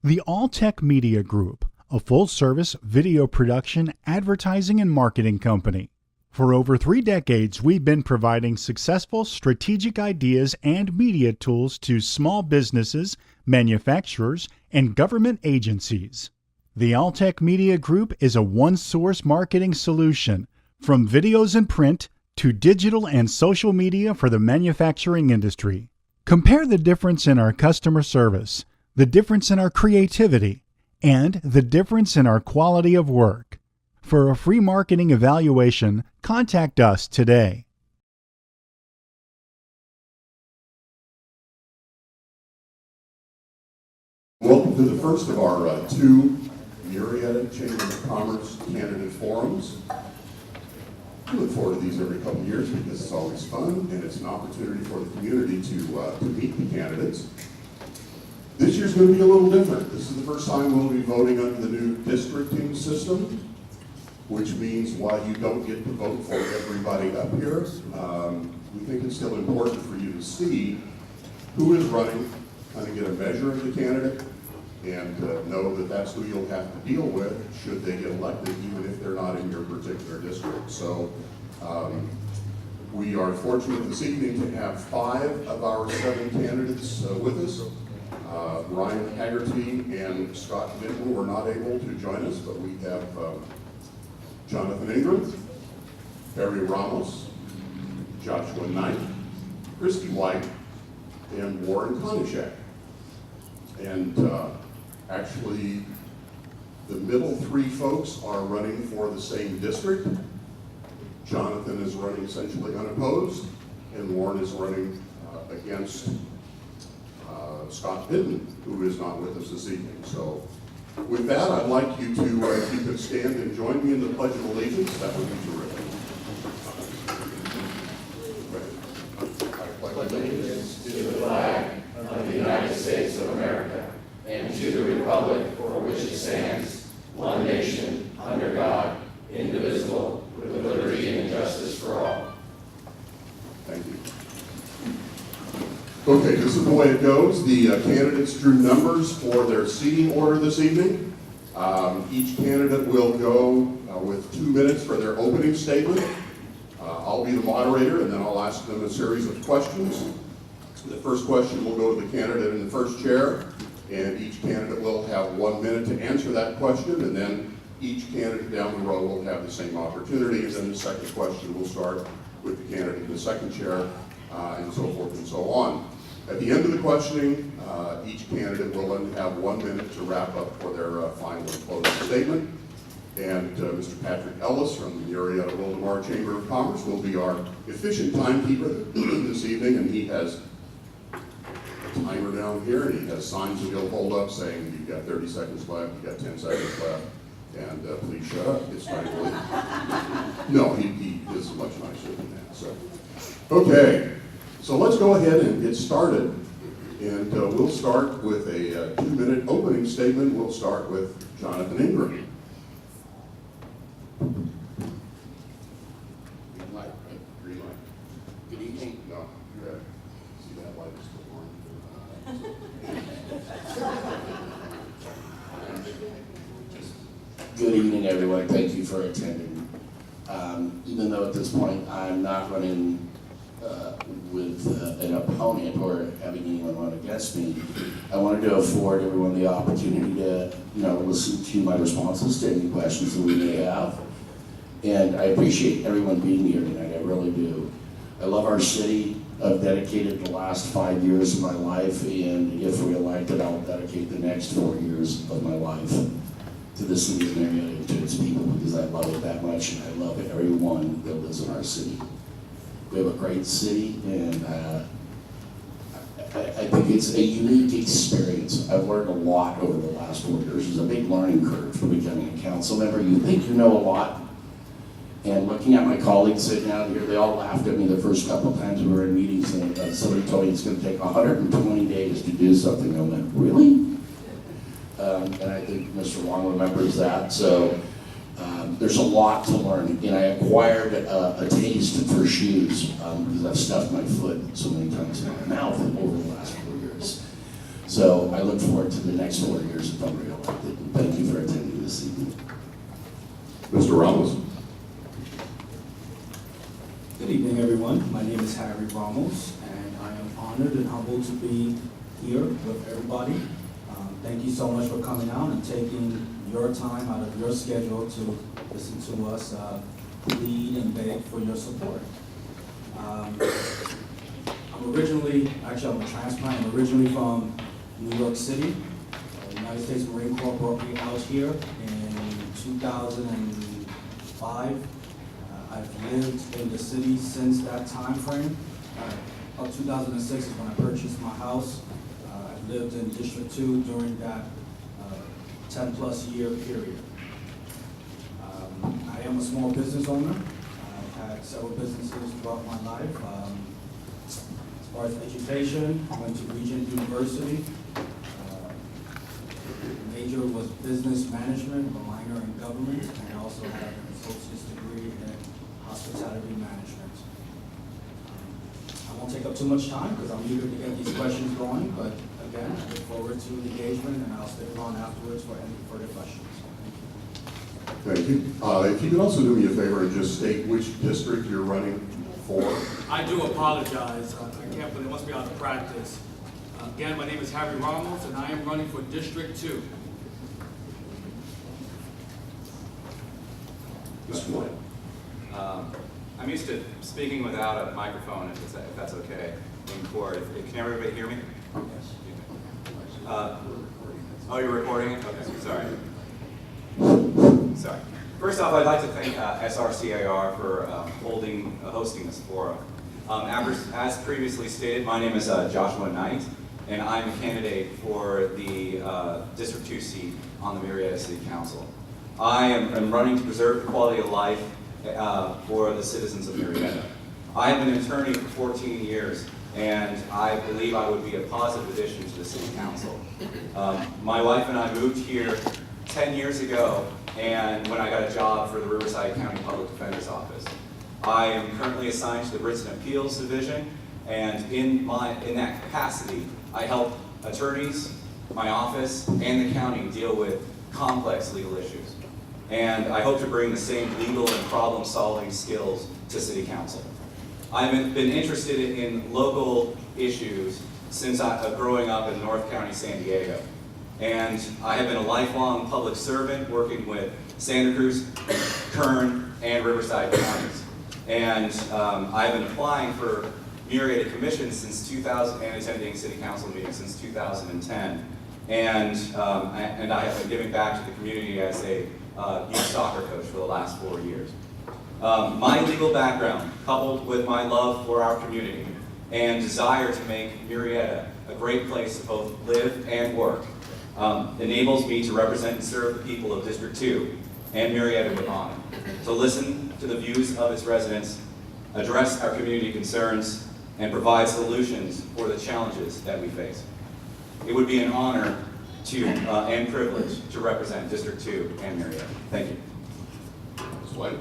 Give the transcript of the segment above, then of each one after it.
The All-Tech Media Group, a full-service video production, advertising, and marketing company. For over 3 decades, we've been providing successful strategic ideas and media tools to small businesses, manufacturers, and government agencies. The All-Tech Media Group is a one-source marketing solution, from videos and print to digital and social media for the manufacturing industry. Compare the difference in our customer service, the difference in our creativity, and the difference in our quality of work. For a free marketing evaluation, contact us today. Welcome to the first of our 2 Murrieta Chamber of Commerce candidate forums. I look forward to these every couple of years because it's always fun and it's an opportunity for the community to meet the candidates. This year's going to be a little different. This is the first time we'll be voting under the new districting system, which means while you don't get to vote for everybody up here, we think it's still important for you to see who is running, kind of get a measure of the candidate, and know that that's who you'll have to deal with should they get elected, even if they're not in your particular district. So we are fortunate this evening to have 5 of our 7 candidates with us. Ryan Haggerty and Scott Vinton were not able to join us, but we have Jonathan Ingram, Harry Ramos, Joshua Knight, Christy White, and Warren Konishak. And actually, the middle 3 folks are running for the same district. Jonathan is running essentially unopposed, and Warren is running against Scott Vinton, who is not with us this evening. So with that, I'd like you to, if you could stand and join me in the Pledge of Allegiance, that would be terrific. I pledge allegiance to the flag of the United States of America and to the republic for which it stands, one nation, under God, indivisible, with liberty and justice for all. Thank you. Okay, this is the way it goes. The candidates drew numbers for their seating order this evening. Each candidate will go with 2 minutes for their opening statement. I'll be the moderator, and then I'll ask them a series of questions. The first question will go to the candidate in the first chair, and each candidate will have 1 minute to answer that question, and then each candidate down the row will have the same opportunity, and then the second question will start with the candidate in the second chair, and so forth and so on. At the end of the questioning, each candidate will then have 1 minute to wrap up for their final and closing statement. And Mr. Patrick Ellis from the Murrieta Wildomar Chamber of Commerce will be our efficient timekeeper this evening, and he has a timer down here, and he has signs that he'll hold up saying, you've got 30 seconds left, you've got 10 seconds left, and please shut up, it's time to leave. No, he is much nicer than that. So, okay. So let's go ahead and get started, and we'll start with a 2-minute opening statement. We'll start with Jonathan Ingram. Green light, right? Green light. Good evening. No, you're right. See that light is still on. Good evening, everyone. Thank you for attending. Even though at this point I'm not running with an opponent or having anyone run against me, I wanted to afford everyone the opportunity to, listen to my responses to any questions that we may have. And I appreciate everyone being here tonight. I really do. I love our city. I've dedicated the last 5 years of my life, and if reelected, I'll dedicate the next 4 years of my life to the city of Murrieta and to its people, because I love it that much, and I love everyone that lives in our city. We have a great city, and I think it's a unique experience. I've learned a lot over the last 4 years. There's a big learning curve for becoming a council member. You think you know a lot, and looking at my colleagues sitting out here, they all laughed at me the first couple of times we were in meetings, and somebody told me it's going to take 120 days to do something. I went, really? And I think Mr. Long remembers that. So there's a lot to learn, and I acquired a taste for shoes because I've stuffed my foot so many times in my mouth over the last 4 years. So I look forward to the next 4 years if I'm reelected. Thank you for attending this evening. Mr. Ramos. Good evening, everyone. My name is Harry Ramos, and I am honored and humbled to be here with everybody. Thank you so much for coming out and taking your time out of your schedule to listen to us plead and beg for your support. I'm a transplant. I'm originally from New York City. The United States Marine Corps brought me out here in 2005. I've lived in the city since that time frame. Up 2006 is when I purchased my house. I've lived in District 2 during that 10-plus year period. I am a small business owner. I've had several businesses throughout my life. As far as education, I went to Regent University. Major was business management, a minor in government, and I also have an associate's degree in hospitality management. I won't take up too much time because I'm eager to get these questions going, but again, I look forward to engagement and I'll stick around afterwards for any further questions. Thank you. If you could also do me a favor and just state which district you're running for. I do apologize. I can't believe it must be out of practice. Again, my name is Harry Ramos, and I am running for District 2. Mr. White. I'm used to speaking without a microphone, if that's okay, in court. Can everybody hear me? Yes. Oh, you're recording it? Okay, sorry. First off, I'd like to thank SRCAR for hosting this forum. As previously stated, my name is Joshua Knight, and I'm a candidate for the District 2 seat on the Murrieta City Council. I am running to preserve the quality of life for the citizens of Murrieta. I have been an attorney for 14 years, and I believe I would be a positive addition to the City Council. My wife and I moved here 10 years ago, and when I got a job for the Riverside County Public Defender's Office. I am currently assigned to the Writs and Appeals Division, and in that capacity, I help attorneys, my office, and the county deal with complex legal issues. And I hope to bring the same legal and problem-solving skills to City Council. I've been interested in local issues since growing up in North County, San Diego. And I have been a lifelong public servant working with Santa Cruz, Kern, and Riverside counties. And I've been applying for Murrieta commissions since 2000 and attending City Council meetings since 2010. And I have been giving back to the community as a youth soccer coach for the last 4 years. My legal background, coupled with my love for our community and desire to make Murrieta a great place to both live and work, enables me to represent and serve the people of District 2 and Murrieta with honor. To listen to the views of its residents, address our community concerns, and provide solutions for the challenges that we face. It would be an honor and privilege to represent District 2 and Murrieta. Thank you. Mr. White.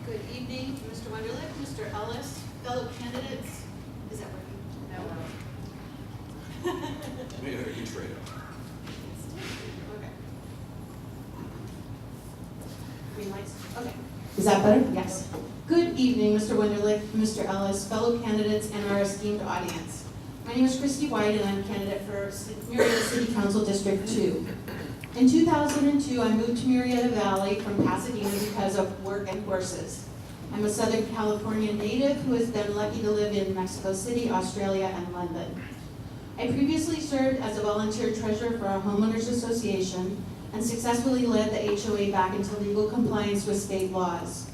Good evening, Mr. Wunderlich, Mr. Ellis, fellow candidates. Is that working? No. Maybe you trade it. Okay. Green lights? Okay. Is that better? Yes. Good evening, Mr. Wunderlich, Mr. Ellis, fellow candidates, and our esteemed audience. My name is Christy White, and I'm a candidate for Murrieta City Council District 2. In 2002, I moved to Murrieta Valley from Pasadena because of work and horses. I'm a Southern California native who has been lucky to live in Mexico City, Australia, and London. I previously served as a volunteer treasurer for a homeowners association and successfully led the HOA back into legal compliance with state laws.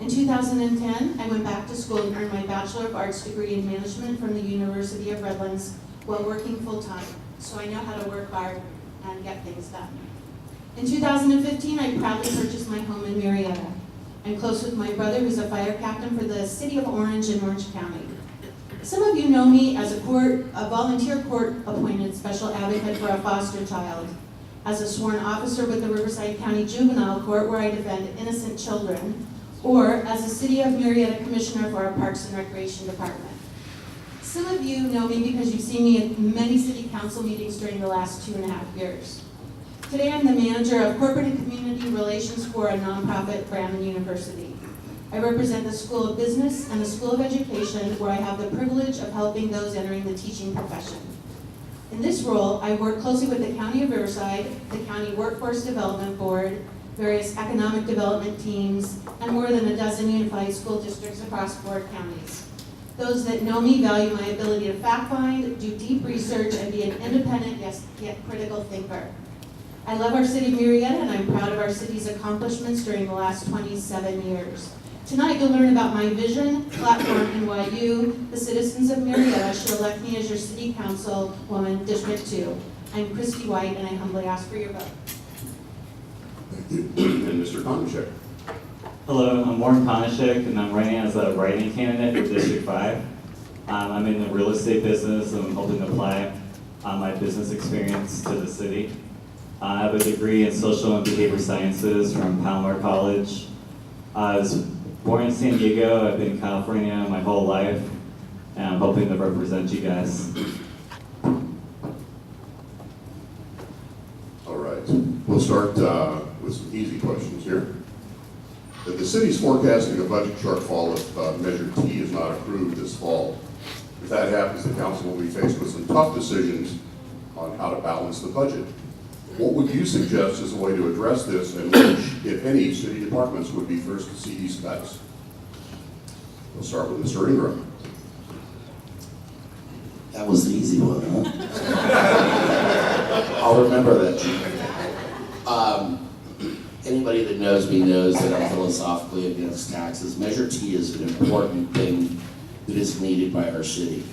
In 2010, I went back to school and earned my Bachelor of Arts degree in management from the University of Redlands while working full-time, so I know how to work hard and get things done. In 2015, I proudly purchased my home in Murrieta. I'm close with my brother, who's a fire captain for the City of Orange in Orange County. Some of you know me as a volunteer court-appointed special advocate for a foster child, as a sworn officer with the Riverside County Juvenile Court where I defend innocent children, or as a City of Murrieta Commissioner for our Parks and Recreation Department. Some of of you know me because you've seen me at many city council meetings during the last 2.5 years. Today I'm the manager of corporate and community relations for a nonprofit, Brandon University. I represent the School of Business and the School of Education, where I have the privilege of helping those entering the teaching profession. In this role, I work closely with the County of Riverside, the County Workforce Development Board, various economic development teams, and more than a dozen unified school districts across 4 counties. Those that know me value my ability to fact-find, do deep research, and be an independent yet critical thinker. I love our city of Murrieta, and I'm proud of our city's accomplishments during the last 27 years. Tonight you'll learn about my vision, platform, and why you, the citizens of Murrieta, should elect me as your city councilwoman, District 2. I'm Christy White, and I humbly ask for your vote. Thank you. And Mr. Konishek. Hello, I'm Warren Konishek, and I'm running as a writing candidate for District 5. I'm in the real estate business, and I'm hoping to apply my business experience to the city. I have a degree in social and behavior sciences from Palmer College. I was born in San Diego. I've been in California my whole life, and I'm hoping to represent you guys. All right, we'll start with some easy questions here. The city's forecasting a budget shortfall if Measure T is not approved this fall. If that happens, the council will be faced with some tough decisions on how to balance the budget. What would you suggest as a way to address this, and which, if any, city departments would be first to see these cuts? We'll start with Mr. Ingram. That was the easy one, huh? I'll remember that, Chief. Anybody that knows me knows that I'm philosophically against taxes. Measure T is an important thing that is needed by our city.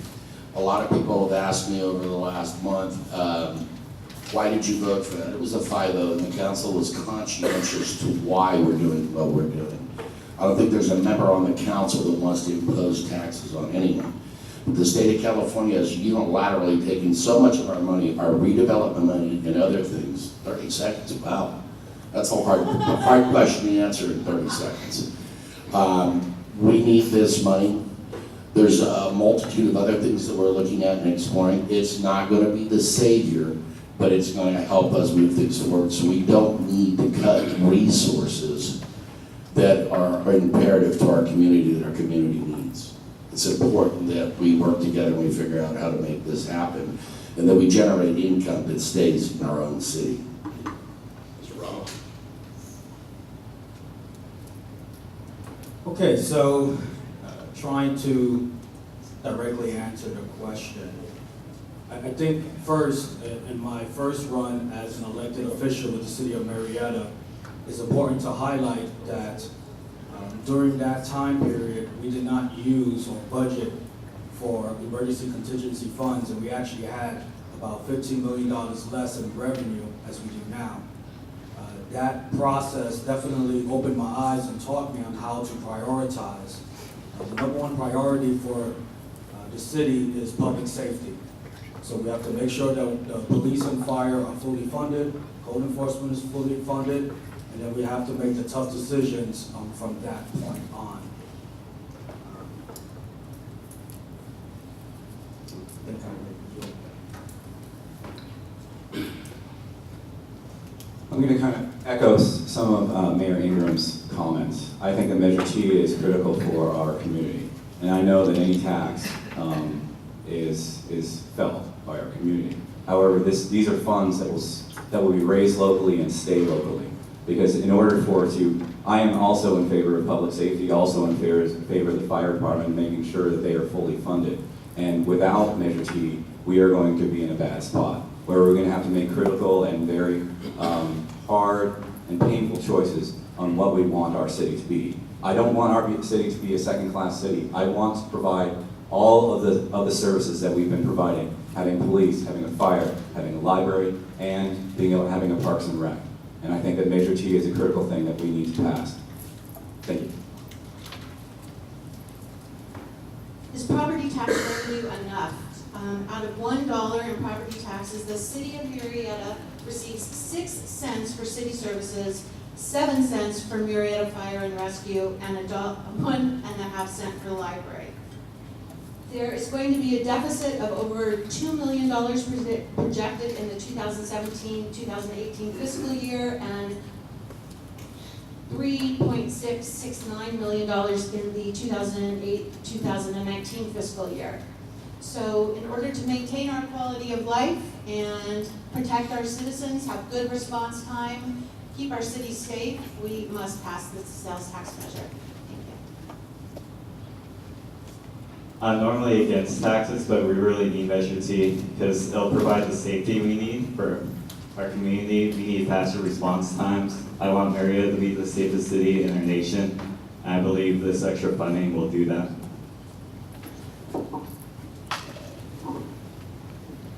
A lot of people have asked me over the last month, why did you vote for that? It was a 5-0, and the council was conscientious to why we're doing what we're doing. I don't think there's a member on the council that wants to impose taxes on anyone. The state of California is unilaterally taking so much of our money, our redevelopment money and other things. 30 seconds, wow. That's a hard question to answer in 30 seconds. We need this money. There's a multitude of other things that we're looking at and exploring. It's not going to be the savior, but it's going to help us move things forward. So we don't need to cut resources that are imperative to our community, that our community needs. It's important that we work together and we figure out how to make this happen, and that we generate income that stays in our own city. Mr. Ramos. Okay, so trying to directly answer the question. I think first, in my first run as an elected official with the city of Murrieta, it's important to highlight that during that time period, we did not use or budget for emergency contingency funds, and we actually had about $15 million less in revenue as we do now. That process definitely opened my eyes and taught me on how to prioritize. The number one priority for the city is public safety. So we have to make sure that the police and fire are fully funded, code enforcement is fully funded, and then we have to make the tough decisions from that point on. I think I'm going to kind of echo some of Mayor Ingram's comments. I think that Measure T is critical for our community, and I know that any tax is felt by our community. However, these are funds that will be raised locally and stay locally. Because in order I am also in favor of public safety, also in favor of the fire department, making sure that they are fully funded. And without Measure T, we are going to be in a bad spot, where we're going to have to make critical and very hard and painful choices on what we want our city to be. I don't want our city to be a second-class city. I want to provide all of the services that we've been providing, having police, having a fire, having a library, and having a Parks and Rec. And I think that Measure T is a critical thing that we need to pass. Thank you. Is property tax revenue enough? Out of $1 in property taxes, the city of Murrieta receives 6 cents for city services, 7 cents for Murrieta Fire and Rescue, and $1.50 for the library. There is going to be a deficit of over $2 million projected in the 2017-2018 fiscal year and $3.669 million in the 2008-2019 fiscal year. So in order to maintain our quality of life and protect our citizens, have good response time, keep our city safe, we must pass this sales tax measure. Thank you. I'm normally against taxes, but we really need Measure T because it'll provide the safety we need for our community. We need faster response times. I want Murrieta to be the safest city in our nation. And I believe this extra funding will do that.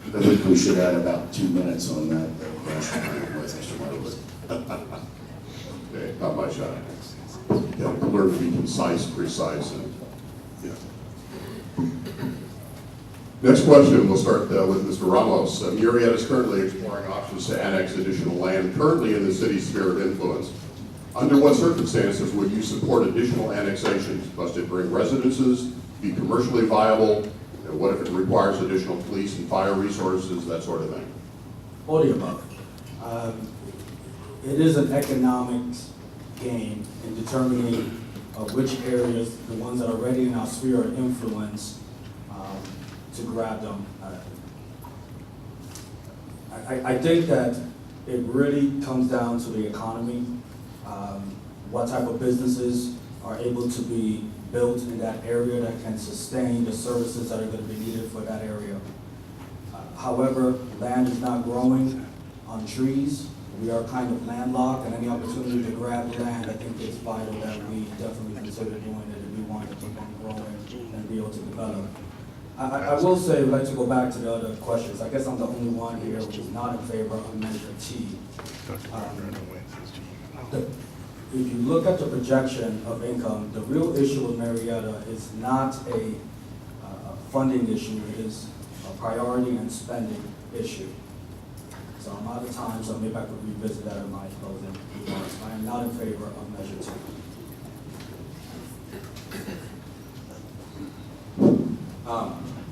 I think we should add about 2 minutes on that question. Okay, not my shot. Yeah, learn to be concise, precise, and, yeah. Next question, we'll start with Mr. Ramos. Murrieta is currently exploring options to annex additional land currently in the city's sphere of influence. Under what circumstances would you support additional annexations? Must it bring residences, be commercially viable? And what if it requires additional police and fire resources, that sort of thing? All the above. It is an economics game in determining which areas, the ones that are already in our sphere of influence, to grab them. I think that it really comes down to the economy, what type of businesses are able to be built in that area that can sustain the services that are going to be needed for that area. However, land is not growing on trees. We are kind of landlocked, and any opportunity to grab land, I think it's vital that we definitely consider doing it if we want to keep on growing and be able to develop. I will say, I'd like to go back to the other questions. I guess I'm the only one here which is not in favor of Measure T. If you look at the projection of income, the real issue with Murrieta is not a funding issue, it is a priority and spending issue. So I'm out of time, so maybe I could revisit that in my closing remarks. I am not in favor of Measure T.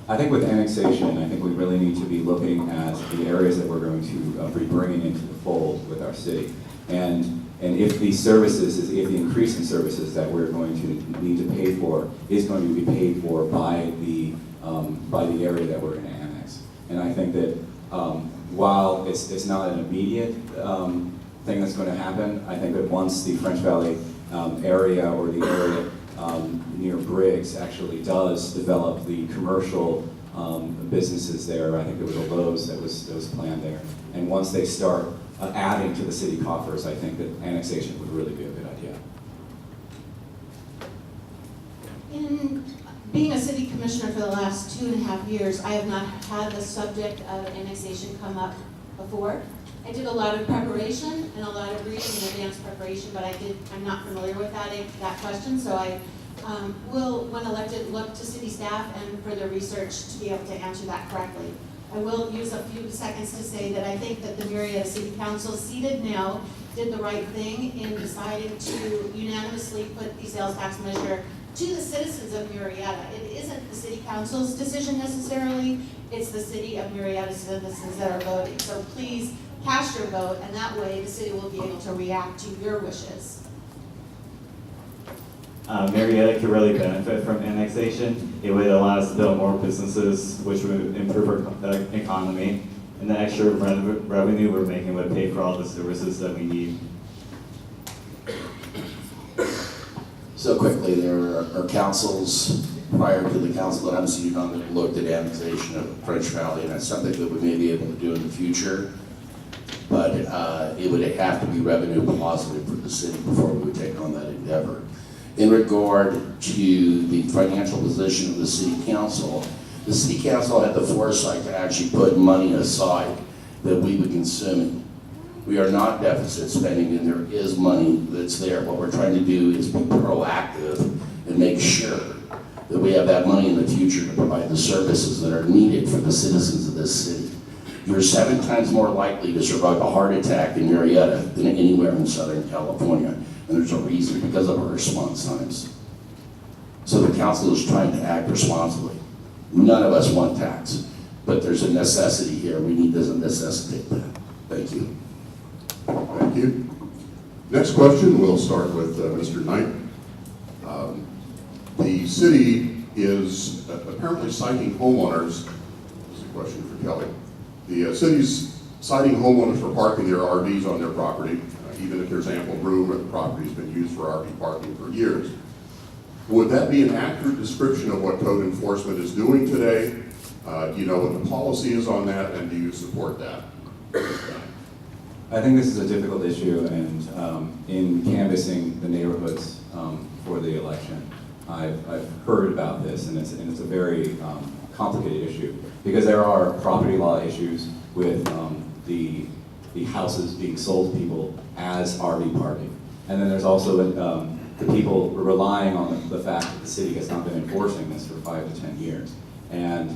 I think with annexation, I think we really need to be looking at the areas that we're going to be bringing into the fold with our city. And if the services, if the increase in services that we're going to need to pay for is going to be paid for by the area that we're going to annex. And I think that while it's not an immediate thing that's going to happen, I think that once the French Valley area or the area near Briggs actually does develop the commercial businesses there, I think there was a Lowe's that was planned there. And once they start adding to the city coffers, I think that annexation would really be a good idea. In being a city commissioner for the last 2.5 years, I have not had the subject of annexation come up before. I did a lot of preparation and a lot of reading in advance preparation, but I'm not familiar with that question, so I will, when elected, look to city staff and further research to be able to answer that correctly. I will use a few seconds to say that I think that the Murrieta City Council, seated now, did the right thing in deciding to unanimously put the sales tax measure to the citizens of Murrieta. It isn't the City Council's decision necessarily, it's the City of Murrieta citizens that are voting. So please cast your vote, and that way the city will be able to react to your wishes. Murrieta could really benefit from annexation. It would allow us to build more businesses, which would improve our economy. And the extra revenue we're making would pay for all the services that we need. So quickly, there are councils prior to the council that I'm seated on that looked at annexation of French Valley, and that's something that we may be able to do in the future. But it would have to be revenue positive for the city before we would take on that endeavor. In regard to the financial position of the city council had the foresight to actually put money aside that we would consume. We are not deficit spending, and there is money that's there. What we're trying to do is be proactive and make sure that we have that money in the future to provide the services that are needed for the citizens of this city. You're 7 times more likely to survive a heart attack in Murrieta than anywhere in Southern California. And there's a reason, because of our response times. So the council is trying to act responsibly. None of us want tax, but there's a necessity here. We need to necessitate that. Thank you. Thank you. Next question, we'll start with Mr. Knight. The city is apparently citing homeowners, this is a question for Kelly. The city's citing homeowners for parking their RVs on their property, even if there's ample room and the property's been used for RV parking for years. Would that be an accurate description of what code enforcement is doing today? Do you know what the policy is on that, and do you support that? I think this is a difficult issue, and in canvassing the neighborhoods for the election, I've heard about this, and it's a very complicated issue because there are property law issues with the houses being sold to people as RV parking, and then there's also the people relying on the fact that the city has not been enforcing this for 5 to 10 years, and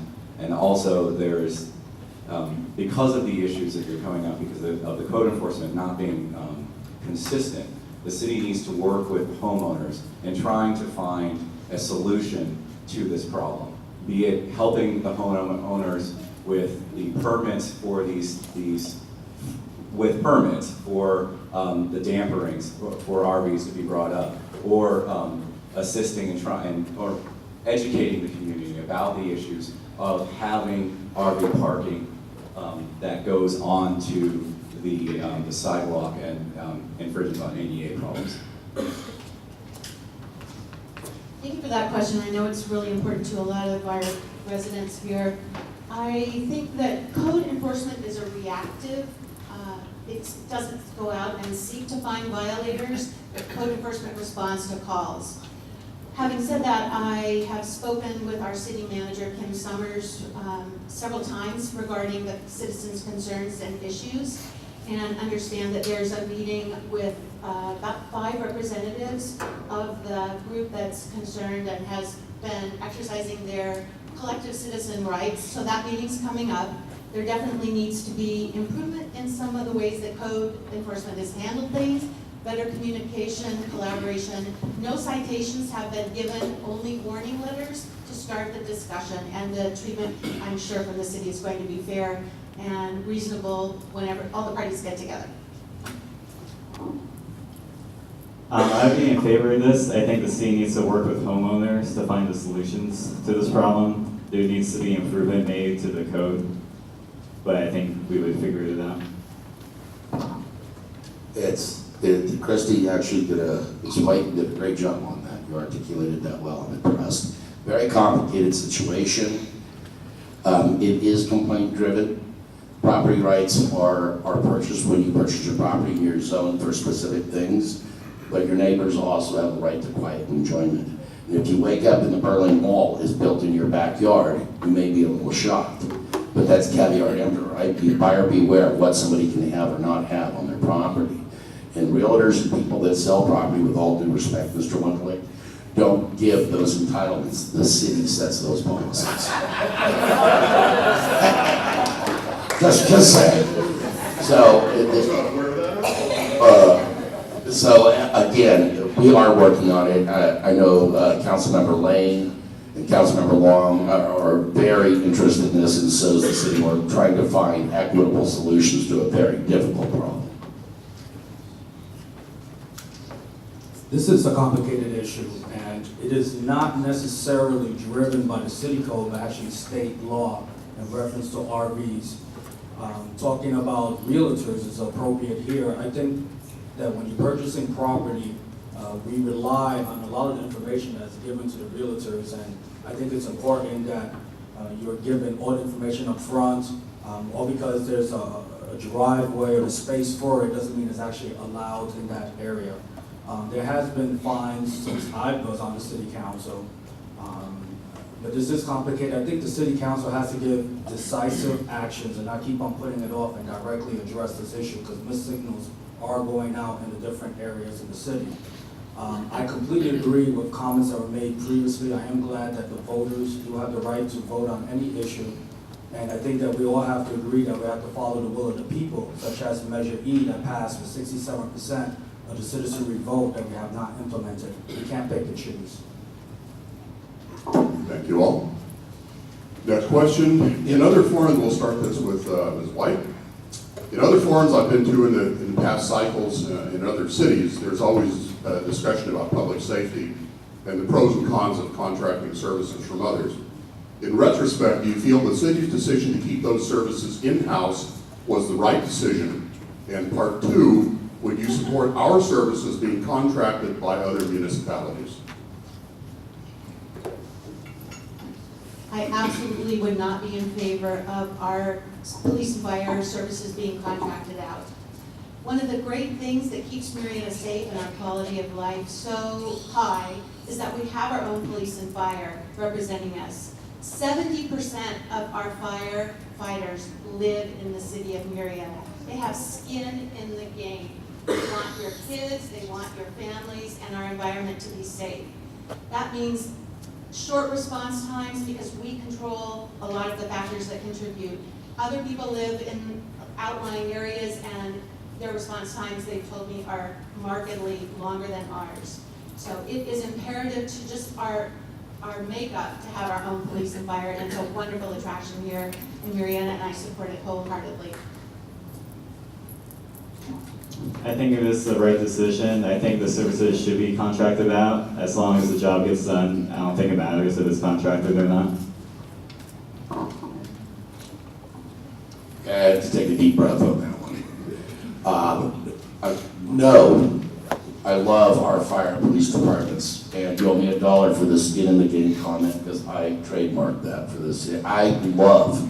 also there's because of the issues that are coming up because of the code enforcement not being consistent, the city needs to work with homeowners in trying to find a solution to this problem, be it helping the homeowners with the permits for with permits for the damperings for RVs to be brought up, or assisting and or educating the community about the issues of having RV parking that goes on to the sidewalk and infringes on ADA problems. Thank you for that question. I know it's really important to a lot of our residents here. I think that code enforcement is a reactive. It doesn't go out and seek to find violators. Code enforcement responds to calls. Having said that, I have spoken with our city manager, Kim Summers, several times regarding the citizens' concerns and issues, and understand that there's a meeting with about 5 representatives of the group that's concerned and has been exercising their collective citizen rights. So that meeting's coming up. There definitely needs to be improvement in some of the ways that code enforcement has handled things. Better communication, collaboration. No citations have been given, only warning letters to start the discussion. And the treatment, I'm sure, from the city is going to be fair and reasonable whenever all the parties get together. I'd be in favor of this. I think the city needs to work with homeowners to find the solutions to this problem. There needs to be improvement made to the code, but I think we would figure it out. Christy actually did a great job on that. You articulated that well. I'm impressed. Very complicated situation. It is complaint driven. Property rights are purchased when you purchase your property and you're zoned for specific things, but your neighbors also have a right to quiet enjoyment. And if you wake up and the Berlin Wall is built in your backyard, you may be a little shocked. But that's caveat emptor, right? Buyer beware of what somebody can have or not have on their property. And realtors and people that sell property, with all due respect, Mr. Wunderlich, don't give those entitlements. The city sets those policies. just saying. So again, we are working on it. I know Councilmember Lane and Councilmember Long are very interested in this, and so is the city. We're trying to find equitable solutions to a very difficult problem. This is a complicated issue, and it is not necessarily driven by the city code, but actually state law in reference to RVs. Talking about realtors is appropriate here. I think that when you're purchasing property, we rely on a lot of the information that's given to the realtors, and I think it's important that you're given all the information up front. All because there's a driveway or a space for it doesn't mean it's actually allowed in that area. There has been fines since I was on the city council, but this is complicated. I think the city council has to give decisive actions and not keep on putting it off and directly address this issue, because missed signals are going out in the different areas of the city. I completely agree with comments that were made previously. I am glad that the voters do have the right to vote on any issue, and I think that we all have to agree that we have to follow the will of the people, such as Measure E that passed with 67% of the citizenry vote that we have not implemented. We can't pick and choose. Thank you all. Next question. In other forums, we'll start this with Ms. White. In other forums I've been to in the past cycles in other cities, there's always a discussion about public safety and the pros and cons of contracting services from others. In retrospect, do you feel the city's decision to keep those services in-house was the right decision? And part two, would you support our services being contracted by other municipalities? I absolutely would not be in favor of our police and fire services being contracted out. One of the great things that keeps Murrieta safe and our quality of life so high is that we have our own police and fire representing us. 70% of our firefighters live in the city of Murrieta. They have skin in the game. They want your kids, they want your families, and our environment to be safe. That means short response times because we control a lot of the factors that contribute. Other people live in outlying areas and their response times, they've told me, are markedly longer than ours. So it is imperative to just our makeup to have our own police and fire, and it's a wonderful attraction here in Murrieta, and I support it wholeheartedly. I think it is the right decision. I think the services should be contracted out as long as the job gets done. I don't think it matters if it's contracted or not. I had to take a deep breath on that one. No, I love our fire and police departments, and you owe me $1 for the skin in the game comment because I trademarked that for this. I love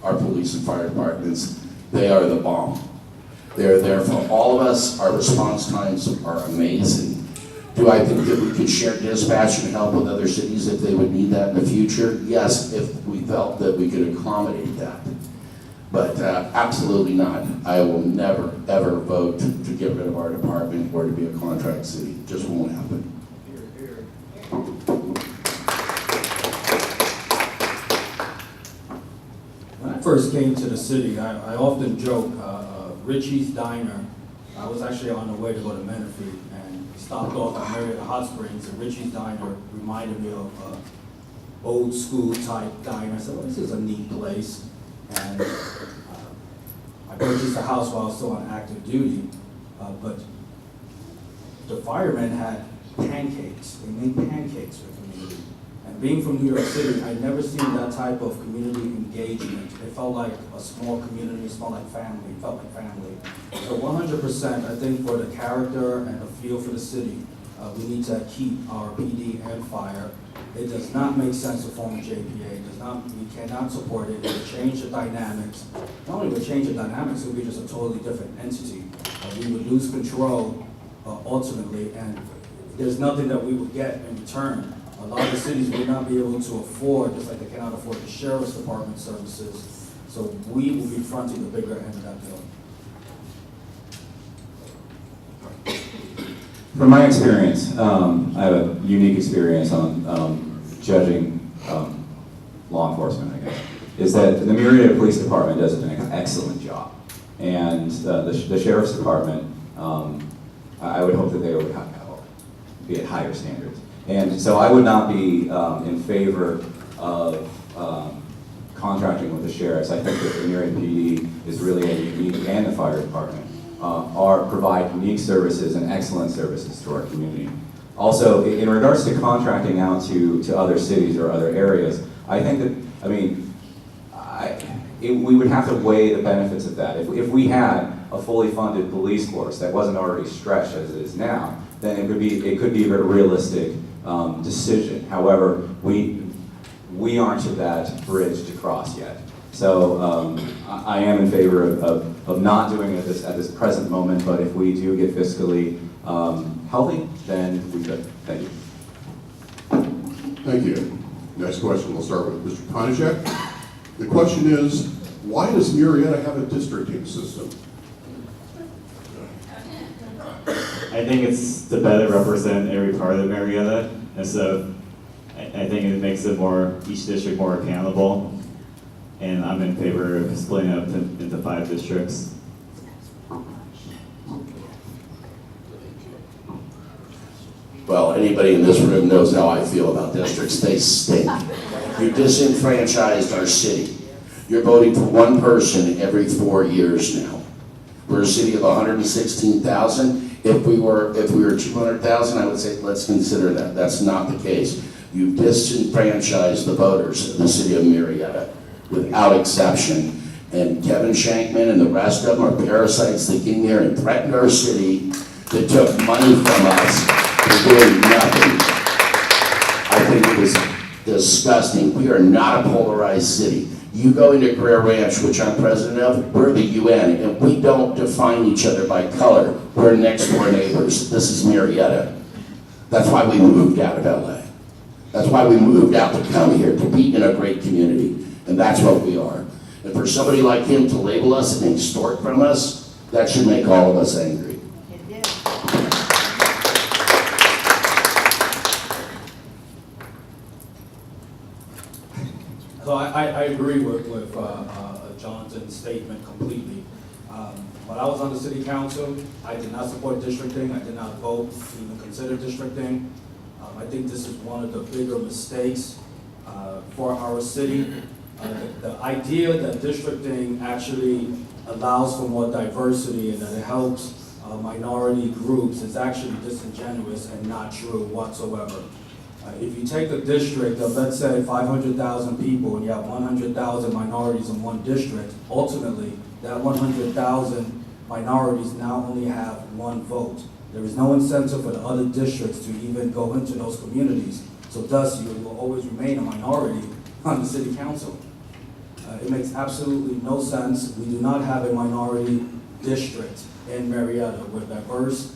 our police and fire departments. They are the bomb. They're there for all of us. Our response times are amazing. Do I think that we could share dispatch and help with other cities if they would need that in the future? Yes, if we felt that we could accommodate that. But absolutely not. I will never, ever vote to get rid of our department or to be a contract city. It just won't happen. When I first came to the city, I often joke, Richie's Diner, I was actually on the way to go to Menifee and stopped off at Murrieta Hot Springs, and Richie's Diner reminded me of an old school type diner. I said, well, this is a neat place. And I purchased a house while I was still on active duty, but the firemen had pancakes. They made pancakes for the community. And being from New York City, I'd never seen that type of community engagement. It felt like a small community, it felt like family, it felt like family. So 100%, I think for the character and the feel for the city, we need to keep our PD and fire. It does not make sense to form a JPA. We cannot support it. It would change the dynamics. Not only would it change the dynamics, it would be just a totally different entity. We would lose control ultimately, and there's nothing that we would get in return. A lot of the cities would not be able to afford, just like they cannot afford the sheriff's department services. So we will be fronting the bigger end of that bill. From my experience, I have a unique experience on judging law enforcement, I guess, is that the Murrieta Police Department does an excellent job. And the Sheriff's Department, I would hope that they would be at higher standards. And so I would not be in favor of contracting with the sheriffs. I think that the Murrieta PD is really a unique, and the fire department, provide unique services and excellent services to our community. Also, in regards to contracting out to other cities or other areas, I think that, we would have to weigh the benefits of that. If we had a fully funded police force that wasn't already stretched as it is now, then it could be a very realistic decision. However, we aren't to that bridge to cross yet. So I am in favor of not doing it at this present moment, but if we do get fiscally healthy, then we could. Thank you. Thank you. Next question, we'll start with Mr. Konishek. The question is, why does Murrieta have a districting system? I think it's to better represent every part of Murrieta, and so I think it makes it each district more accountable. And I'm in favor of splitting up into 5 districts. Well, anybody in this room knows how I feel about districts. They stink. You disenfranchised our city. You're voting for one person every 4 years now. We're a city of 116,000. If we were 200,000, I would say let's consider that. That's not the case. You've disenfranchised the voters of the city of Murrieta without exception. And Kevin Shankman and the rest of them are parasites that came here and threatened our city, that took money from us for doing nothing. I think it was disgusting. We are not a polarized city. You go into Greer Ranch, which I'm president of, we're the UN, and we don't define each other by color. We're next door neighbors. This is Murrieta. That's why we moved out of LA. That's why we moved out to come here, to be in a great community. And that's what we are. And for somebody like him to label us and extort from us, that should make all of us angry. It did. So I agree with Jonathan's statement completely. When I was on the city council, I did not support districting. I did not vote, even consider districting. I think this is one of the bigger mistakes for our city. The idea that districting actually allows for more diversity and that it helps minority groups is actually disingenuous and not true whatsoever. If you take a district of, let's say, 500,000 people and you have 100,000 minorities in one district, ultimately, that 100,000 minorities now only have one vote. There is no incentive for the other districts to even go into those communities. So thus, you will always remain a minority on the city council. It makes absolutely no sense. We do not have a minority district in Murrieta. We're diverse,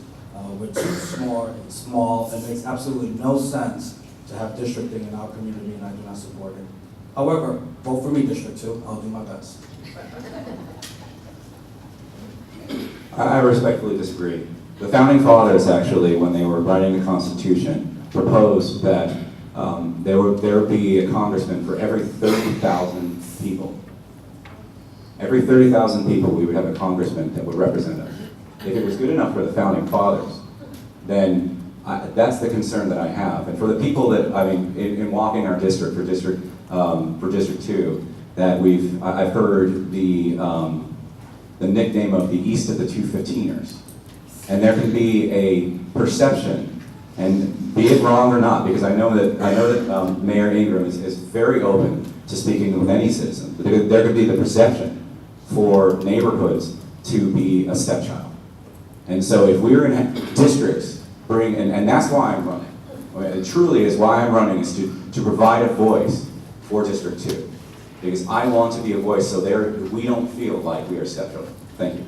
we're too small. It makes absolutely no sense to have districting in our community, and I do not support it. However, vote for me, District 2. I'll do my best. I respectfully disagree. The founding fathers actually, when they were writing the Constitution, proposed that there would be a congressman for every 30,000 people. Every 30,000 people, we would have a congressman that would represent us. If it was good enough for the founding fathers, then that's the concern that I have. And for the people that, I mean, in walking our district for District 2, that I've heard the nickname of the East of the 215ers. And there can be a perception, and be it wrong or not, because I know that Mayor Ingram is very open to speaking with any citizen. But there could be the perception for neighborhoods to be a stepchild. And so if we're in districts, and that's why I'm running. It truly is why I'm running, is to provide a voice for District 2. Because I want to be a voice so we don't feel like we are stepchildren. Thank you.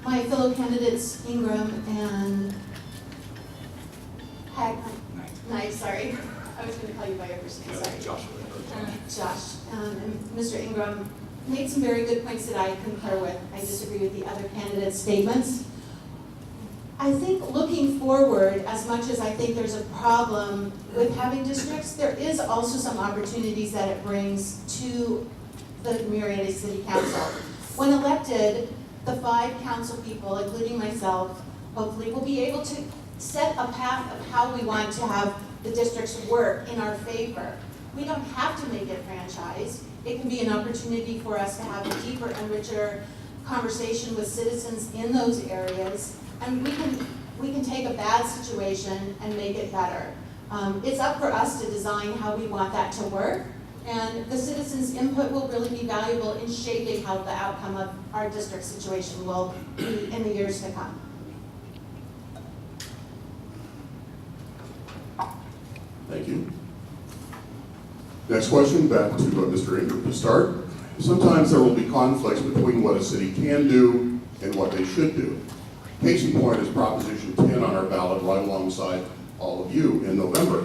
My fellow candidates, Ingram and Knight, sorry. I was going to call you by your first name, sorry. Josh. And Mr. Ingram made some very good points that I concur with. I disagree with the other candidates' statements. I think looking forward, as much as I think there's a problem with having districts, there is also some opportunities that it brings to the Murrieta City Council. When elected, the 5 council people, including myself, hopefully will be able to set a path of how we want to have the districts work in our favor. We don't have to make it franchise. It can be an opportunity for us to have a deeper and richer conversation with citizens in those areas, and we can take a bad situation and make it better. It's up for us to design how we want that to work, and the citizens' input will really be valuable in shaping how the outcome of our district situation will be in the years to come. Thank you. Next question, back to Mr. Ingram to start. Sometimes there will be conflicts between what a city can do and what they should do. Case in point is Proposition 10 on our ballot right alongside all of you in November.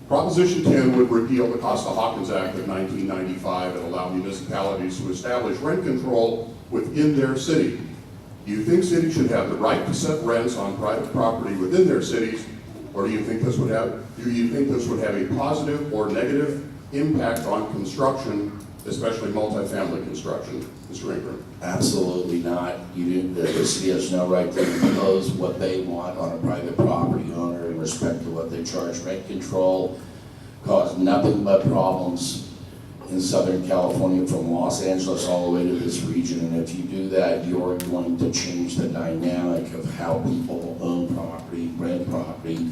Proposition 10 would repeal the Costa-Hawkins Act of 1995 and allow municipalities to establish rent control within their city. Do you think cities should have the right to set rents on private property within their cities, or do you think this would have a positive or negative impact on construction especially multifamily construction? Mr. Ingram? Absolutely not. You didn't, the city has no right to impose what they want on a private property owner in respect to what they charge. Rent control caused nothing but problems in Southern California, from Los Angeles all the way to this region. And if you do that, you're going to change the dynamic of how people own property, rent property,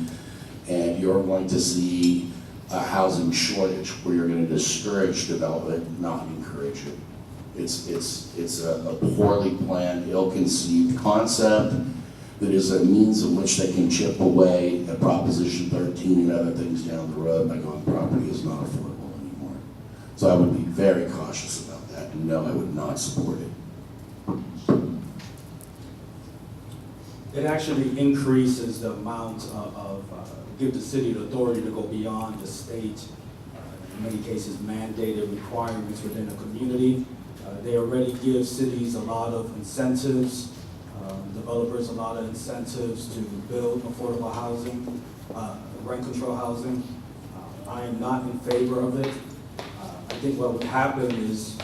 and you're going to see a housing shortage where you're going to discourage development, not encourage it. It's a poorly planned, ill-conceived concept that is a means in which they can chip away at Proposition 13 and other things down the road by going, property is not affordable anymore. So I would be very cautious about that, and no, I would not support it. It actually increases the amount give the city the authority to go beyond the state, in many cases mandated requirements within a community. They already give cities a lot of incentives, developers a lot of incentives to build affordable housing, rent control housing. I am not in favor of it. I think what would happen is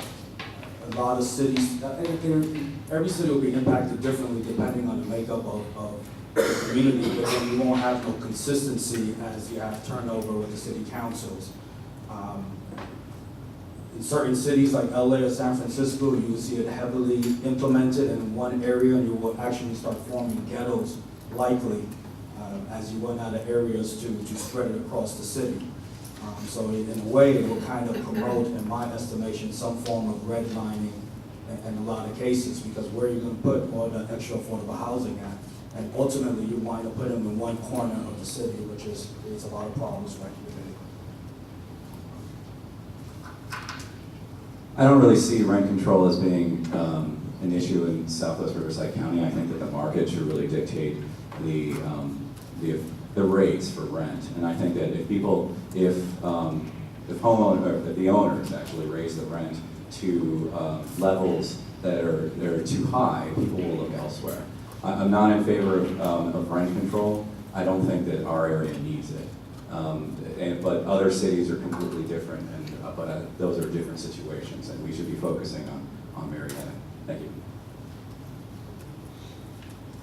a lot of cities, every city will be impacted differently depending on the makeup of the community, but then you won't have no consistency as you have turnover with the city councils. In certain cities like LA or San Francisco, you will see it heavily implemented in one area, and you will actually start forming ghettos likely as you run out of areas to spread it across the city. So in a way, it will kind of promote, in my estimation, some form of redlining in a lot of cases, because where are you going to put all the extra affordable housing at? And ultimately, you wind up putting them in one corner of the city, which is creates a lot of problems right here. I don't really see rent control as being an issue in Southwest Riverside County. I think that the market should really dictate the rates for rent. And I think that if the owners actually raise the rent to levels that are too high, people will look elsewhere. I'm not in favor of rent control. I don't think that our area needs it. But other cities are completely different, but those are different situations, and we should be focusing on Murrieta. Thank you.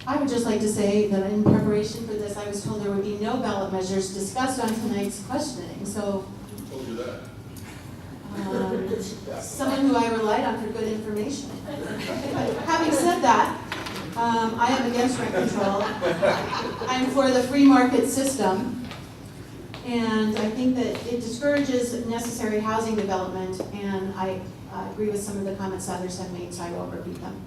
I would just like to say that in preparation for this, I was told there would be no ballot measures discussed on tonight's questioning, so. Who told you that? Someone who I relied on for good information. Having said that, I am against rent control. I'm for the free market system. And I think that it discourages necessary housing development, and I agree with some of the comments others have made, so I won't repeat them.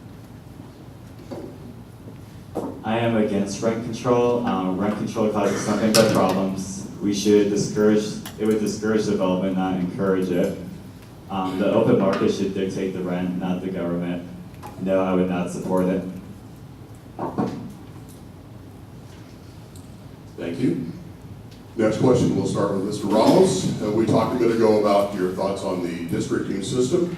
I am against rent control. Rent control causes nothing but problems. We should it would discourage development, not encourage it. The open market should dictate the rent, not the government. No, I would not support it. Thank you. Next question, we'll start with Mr. Ramos. We talked a bit ago about your thoughts on the districting system.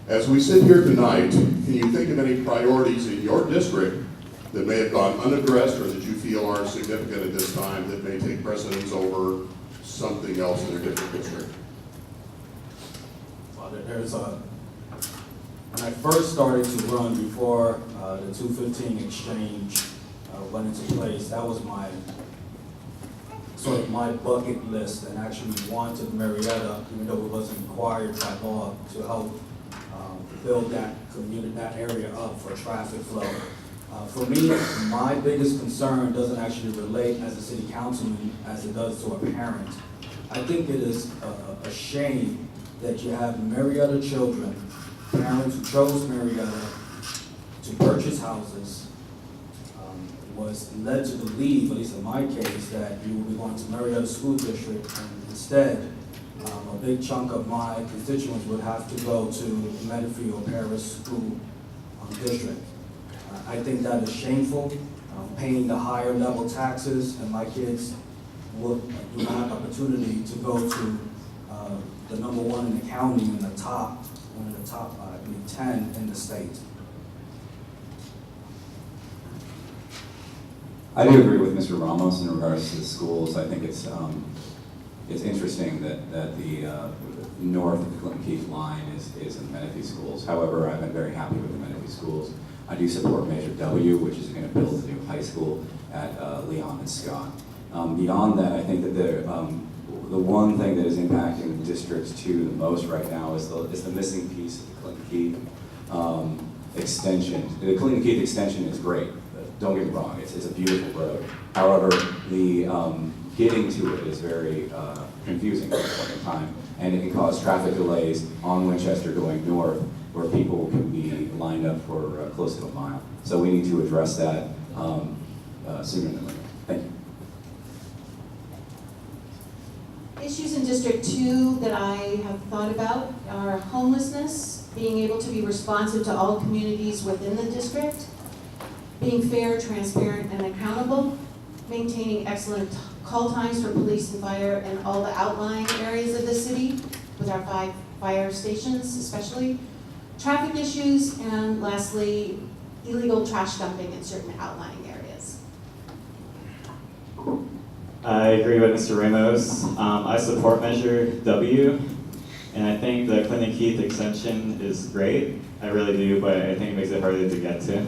As we sit here tonight, can you think of any priorities in your district that may have gone unaddressed or that you feel are significant at this time that may take precedence over something else in a different district? Well, when I first started to run before the 215 exchange went into place, that was my sort of my bucket list, and actually wanted Murrieta, even though it wasn't required by law, to help build that community, that area up for traffic flow. For me, my biggest concern doesn't actually relate as a city councilman as it does to a parent. I think it is a shame that you have Murrieta children, parents who chose Murrieta to purchase houses, was led to believe, at least in my case, that you would be going to Murrieta School District, and instead, a big chunk of my constituents would have to go to Menifee or Paris School District. I think that is shameful, paying the higher level taxes, and my kids do not have opportunity to go to the #1 in the county and one of the top, I believe, 10 in the state. I do agree with Mr. Ramos in regards to the schools. I think it's it's interesting that the north of the Clinton Keith line is in the Menifee schools. However, I've been very happy with the Menifee schools. I do support Measure W, which is going to build a new high school at Leon and Scott. Beyond that, I think that the one thing that is impacting District 2 the most right now is the missing piece of the Clinton Keith extension. The Clinton Keith extension is great. Don't get me wrong, it's a beautiful road. However, the getting to it is very confusing at this point in time, and it can cause traffic delays on Winchester going north, where people can be lined up for close to a mile. So we need to address that sooner than later. Thank you. Issues in District 2 that I have thought about are homelessness, being able to be responsive to all communities within the district, being fair, transparent, and accountable, maintaining excellent call times for police and fire in all the outlying areas of the city, with our 5 fire stations especially, traffic issues, and lastly, illegal trash dumping in certain outlying areas. I agree with Mr. Ramos. I support Measure W, and I think the Clinton Keith extension is great. I really do, but I think it makes it harder to get to.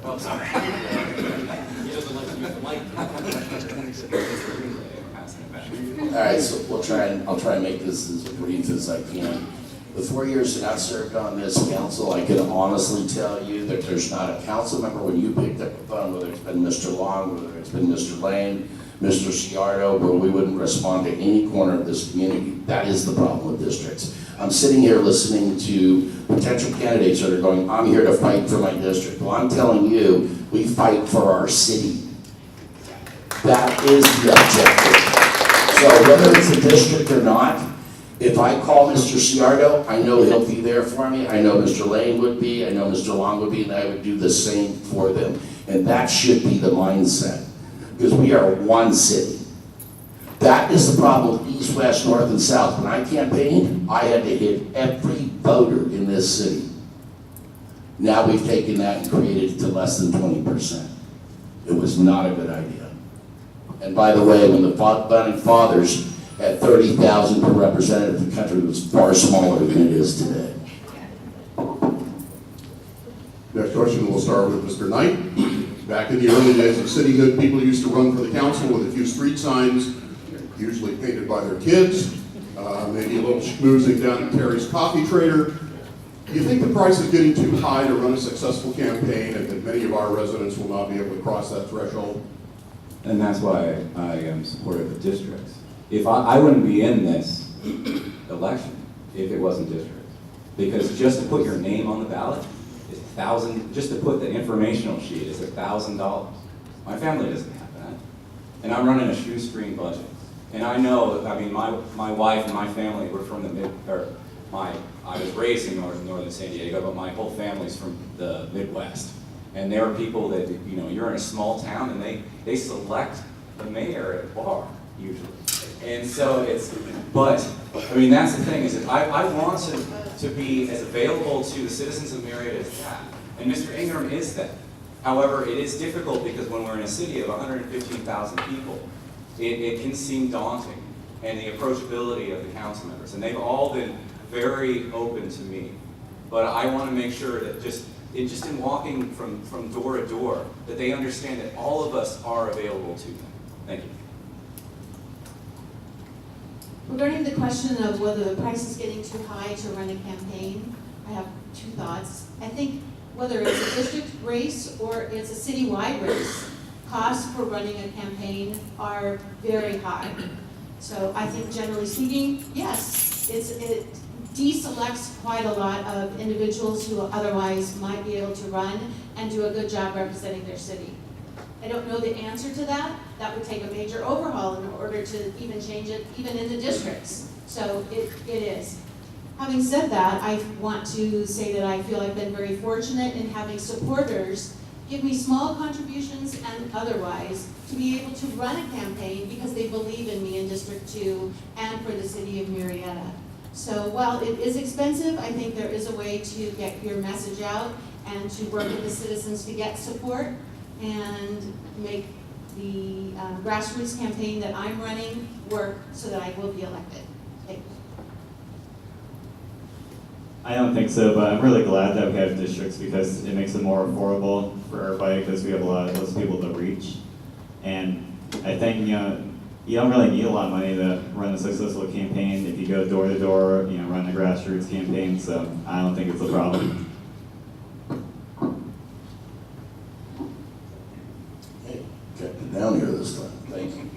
Oh, sorry. He doesn't like to use the mic. All right, so I'll try and make this as brief as I can. The 4 years that I've served on this council, I can honestly tell you that there's not a council member, when you picked up the phone, whether it's been Mr. Long, whether it's been Mr. Lane, Mr. Ciardo, where we wouldn't respond to any corner of this community. That is the problem with districts. I'm sitting here listening to potential candidates that are going, I'm here to fight for my district. Well, I'm telling you, we fight for our city. That is the objective. So whether it's a district or not, if I call Mr. Ciardo, I know he'll be there for me. I know Mr. Lane would be, I know Mr. Long would be, and I would do the same for them. And that should be the mindset, because we are one city. That is the problem with east, west, north, and south. When I campaigned, I had to hit every voter in this city. Now we've taken that and created it to less than 20%. It was not a good idea. And by the way, when the founding fathers had 30,000 per representative, the country was far smaller than it is today. Next question, we'll start with Mr. Knight. Back in the early days of cityhood, people used to run for the council with a few street signs, usually painted by their kids, maybe a little schmoozing down at Terry's Coffee Trader. Do you think the price is getting too high to run a successful campaign, and that many of our residents will not be able to cross that threshold? And that's why I am supportive of districts. If I wouldn't be in this election if it wasn't districts. Because just to put your name on the ballot is $1,000, just to put the informational sheet is $1,000. My family doesn't have that. And I'm running a shoestring budget. And I know, I mean, my wife and my family were from I was raised in northern San Diego, but my whole family's from the Midwest. And there are people that, you know, you're in a small town and they select the mayor at a bar, usually. And so but, I mean, that's the thing, is that I want to be as available to the citizens of Murrieta as that. And Mr. Ingram is that. However, it is difficult because when we're in a city of 115,000 people, it can seem daunting, and the approachability of the council members. And they've all been very open to me. But I want to make sure that just in walking from door to door, that they understand that all of us are available to them. Thank you. Regarding the question of whether the price is getting too high to run a campaign, I have 2 thoughts. I think whether it's a district race or it's a citywide race, costs for running a campaign are very high. So I think generally speaking, yes, it deselects quite a lot of individuals who otherwise might be able to run and do a good job representing their city. I don't know the answer to that. That would take a major overhaul in order to even change it, even in the districts. So it is. Having said that, I want to say that I feel I've been very fortunate in having supporters give me small contributions and otherwise to be able to run a campaign because they believe in me in District 2 and for the city of Murrieta. So while it is expensive, I think there is a way to get your message out and to work with the citizens to get support and make the grassroots campaign that I'm running work so that I will be elected. Thank you. I don't think so, but I'm really glad that we have districts because it makes it more affordable for everybody because we have a lot of those people to reach. And I think, you don't really need a lot of money to run a successful campaign if you go door to door, run a grassroots campaign, so I don't think it's a problem. Hey, kept it down here this time, thank you.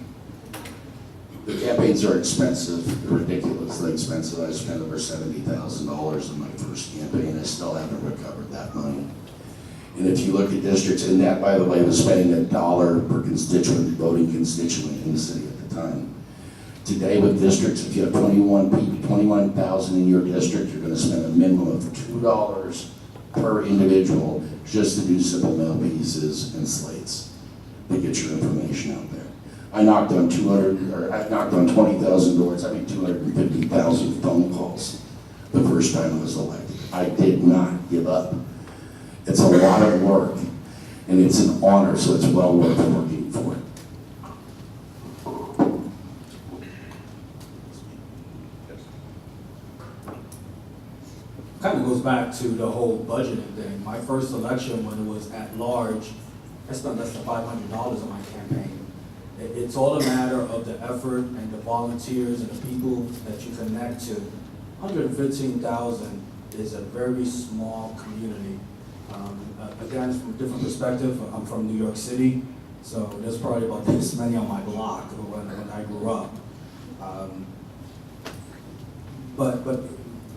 The campaigns are expensive, they're ridiculously expensive. I spent over $70,000 in my first campaign. I still haven't recovered that money. And if you look at districts, and that, by the way, was spending $1 per constituent, voting constituent in the city at the time. Today with districts, if you have 21,000 in your district, you're going to spend a minimum of $2 per individual just to do simple mail pieces and slates to get your information out there. I knocked on 20,000 doors. I made 250,000 phone calls the first time I was elected. I did not give up. It's a lot of work, and it's an honor, so it's well worth working for. Kind of goes back to the whole budgeting thing. My first election, when it was at large, I spent less than $500 on my campaign. It's all a matter of the effort and the volunteers and the people that you connect to. 115,000 is a very small community. Again, it's from a different perspective. I'm from New York City, so there's probably about this many on my block when I grew up. But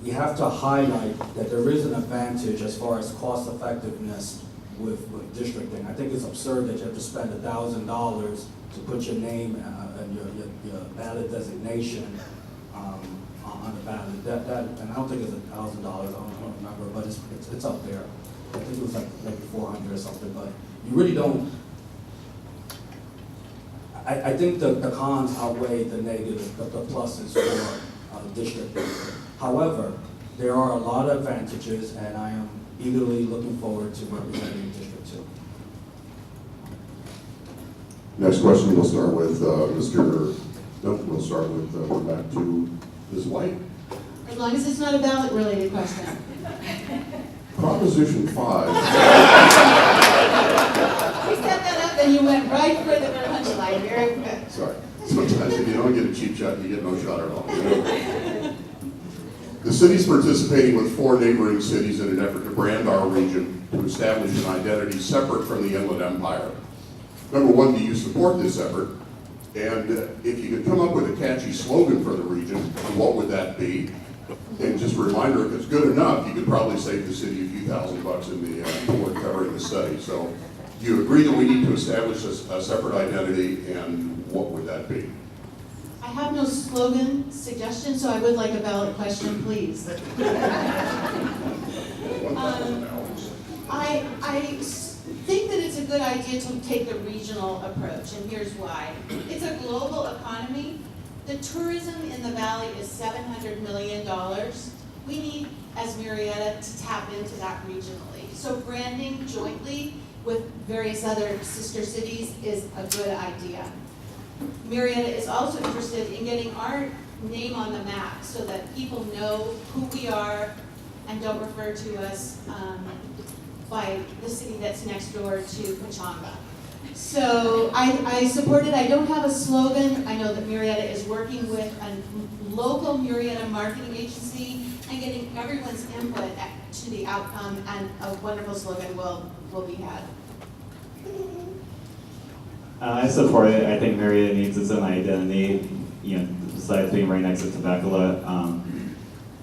you have to highlight that there is an advantage as far as cost effectiveness with districting. I think it's absurd that you have to spend $1,000 to put your name and your ballot designation on the ballot. And I don't think it's $1,000. I don't remember, but it's up there. I think it was like maybe 400 or something. But you really don't. I think the cons outweigh the negative, the pluses for districting. However, there are a lot of advantages, and I am eagerly looking forward to representing District 2. Next question, we'll start with we'll start with, we're back to Ms. White. As long as it's not a ballot-related question. Proposition 5. You set that up and you went right for the punchline. Very good. Sorry. Sometimes if you don't get a cheap shot, you get no shot at all. The city's participating with 4 neighboring cities in an effort to brand our region to establish an identity separate from the Inland Empire. Number 1, do you support this effort? And if you could come up with a catchy slogan for the region, what would that be? And just a reminder, if it's good enough, you could probably save the city a few $1,000s in the work covering the study. So do you agree that we need to establish a separate identity, and what would that be? I have no slogan suggestion, so I would like a ballot question, please. I think that it's a good idea to take a regional approach, and here's why. It's a global economy. The tourism in the valley is $700 million. We need, as Murrieta, to tap into that regionally. So branding jointly with various other sister cities is a good idea. Murrieta is also interested in getting our name on the map so that people know who we are and don't refer to us by the city that's next door to Pachanga. So I support it. I don't have a slogan. I know that Murrieta is working with a local Murrieta marketing agency and getting everyone's input to the outcome, and a wonderful slogan will be had. I support it. I think Murrieta needs its own identity, besides being right next to Temecula.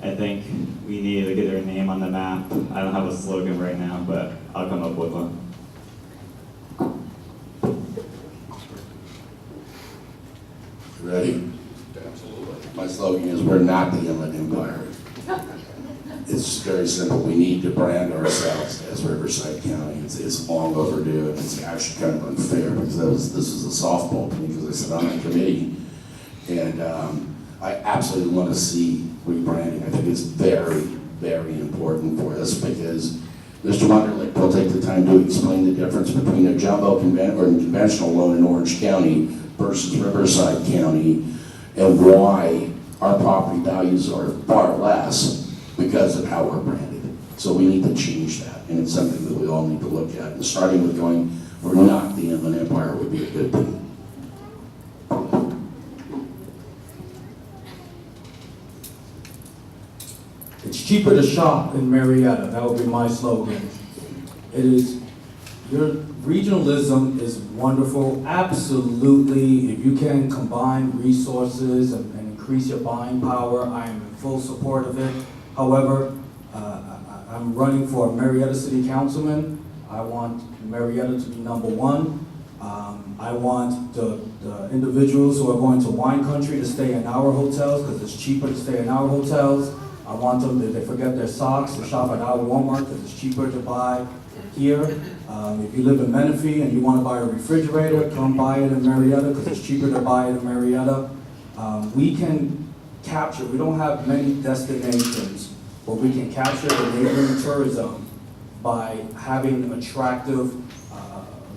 I think we need to get their name on the map. I don't have a slogan right now, but I'll come up with one. Ready? Absolutely. My slogan is, we're not the Inland Empire. It's very simple. We need to brand ourselves as Riverside County. It's long overdue, and it's actually kind of unfair because this is a softball to me because I sit on a committee, and I absolutely want to see rebranding. I think it's very, very important for us because Mr. Wunderlich will take the time to explain the difference between a jumbo conventional loan in Orange County versus Riverside County and why our property values are far less because of how we're branded. So we need to change that, and it's something that we all need to look at. And starting with going, we're not the Inland Empire would be a good thing. It's cheaper to shop in Murrieta. That would be my slogan. It is, your regionalism is wonderful. Absolutely, if you can combine resources and increase your buying power, I am in full support of it. However, I'm running for Murrieta City Councilman. I want Murrieta to be number one. I want the individuals who are going to wine country to stay in our hotels because it's cheaper to stay in our hotels. I want them to, they forget their socks, to shop at our Walmart because it's cheaper to buy here. If you live in Menifee and you want to buy a refrigerator, come buy it in Murrieta because it's cheaper to buy it in Murrieta. We can capture, we don't have many destinations, but we can capture the neighboring tourism by having attractive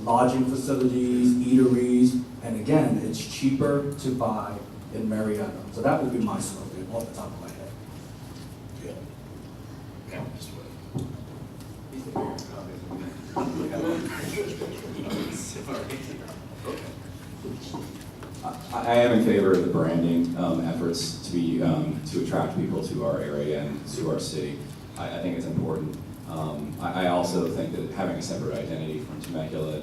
lodging facilities, eateries, and again, it's cheaper to buy in Murrieta. So that would be my slogan off the top of my head. I am in favor of the branding efforts to be to attract people to our area and to our city. I think it's important. I also think that having a separate identity from Temecula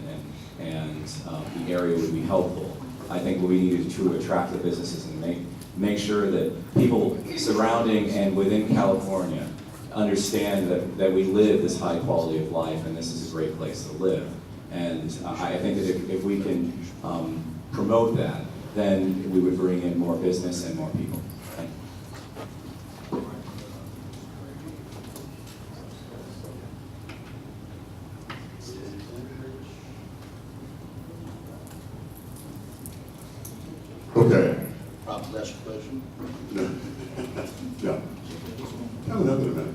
and the area would be helpful. I think what we need to attract the businesses and make sure that people surrounding and within California understand that we live this high quality of life and this is a great place to live. And I think that if we can promote that, then we would bring in more business and more people. Thank you. Okay. Proposition question? No. No. Coming up in a minute.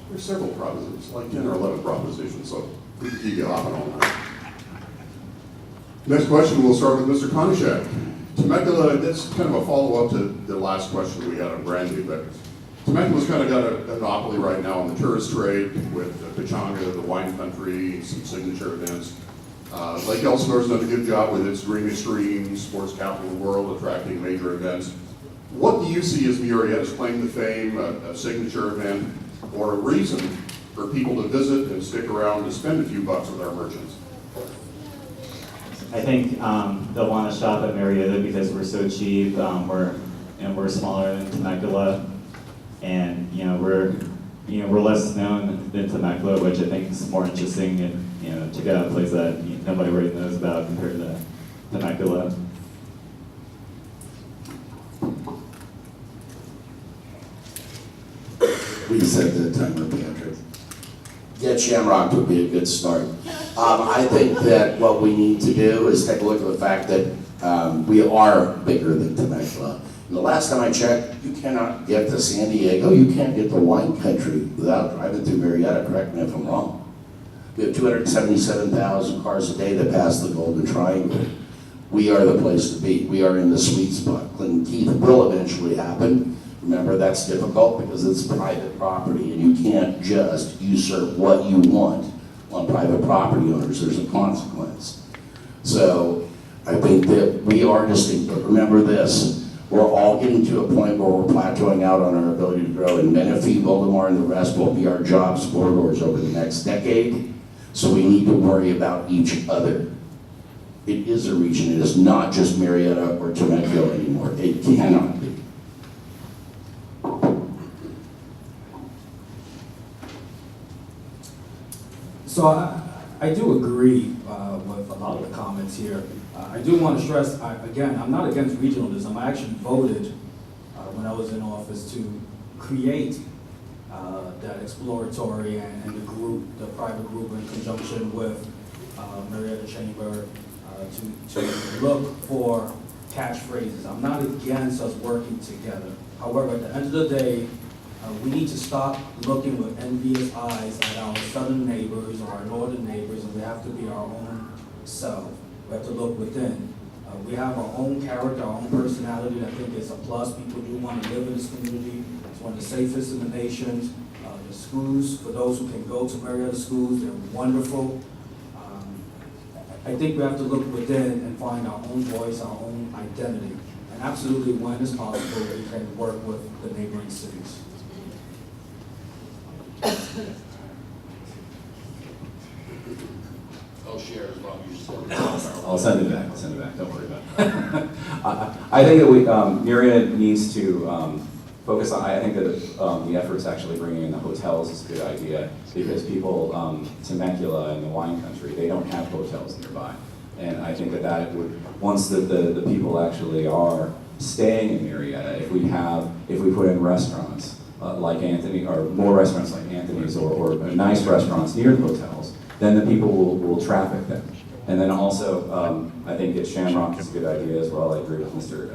There's several propositions, like 10 or 11 propositions, so we can keep you hopping on that. Next question, we'll start with Mr. Konishak. Temecula, that's kind of a follow-up to the last question we had on branding, but Temecula's kind of got a monopoly right now on the tourist trade with the Pechanga, the wine country, some signature events. Lake Elsimore's done a good job with its Green Extreme, sports capital of the world, attracting major events. What do you see as Murrieta's claim to fame, a signature event, or a reason for people to visit and stick around to spend a few bucks with our merchants? I think they'll want to shop at Murrieta because we're so cheap. We're smaller than Temecula, and we're less known than Temecula, which I think is more interesting. And check out a place that nobody really knows about compared to Temecula. We said the timer, Patrick. Get Shamrock would be a good start. I think that what we need to do is take a look at the fact that we are bigger than Temecula. And the last time I checked, you cannot get to San Diego, you can't get to wine country without driving through Murrieta, correct me if I'm wrong. We have 277,000 cars a day that pass the Golden Triangle. We are the place to be. We are in the sweet spot. Clinton Keith will eventually happen. Remember, that's difficult because it's private property and you can't just usurp what you want on private property owners. There's a consequence. So I think that we are distinct, but remember this, we're all getting to a point where we're plateauing out on our ability to grow, and Menifee, Voldemar, and the rest will be our jobs corridors over the next decade. So we need to worry about each other. It is a region. It is not just Murrieta or Temecula anymore. It cannot be. So I do agree with a lot of the comments here. I do want to stress, again, I'm not against regionalism. I actually voted when I was in office to create that exploratory and the group, the private group in conjunction with Murrieta Chamber to look for catchphrases. I'm not against us working together. However, at the end of the day, we need to stop looking with envious eyes at our southern neighbors or our northern neighbors, and we have to be our own self. We have to look within. We have our own character, our own personality that I think is a plus. People do want to live in this community. It's one of the safest in the nation. The schools, for those who can go to Murrieta schools, they're wonderful. I think we have to look within and find our own voice, our own identity. And absolutely, when it's possible, we can work with the neighboring cities. I'll share as well. You just I'll send it back. I'll send it back. Don't worry about it. I think that Murrieta needs to focus on. I think that the efforts actually bringing in the hotels is a good idea because people, Temecula and the wine country, they don't have hotels nearby, and I think that would once the people actually are staying in Murrieta, if we put in restaurants like Anthony or more restaurants like Anthony's or nice restaurants near the hotels, then the people will traffic them. And then also, I think that Shamrock is a good idea as well. I agree with Mr.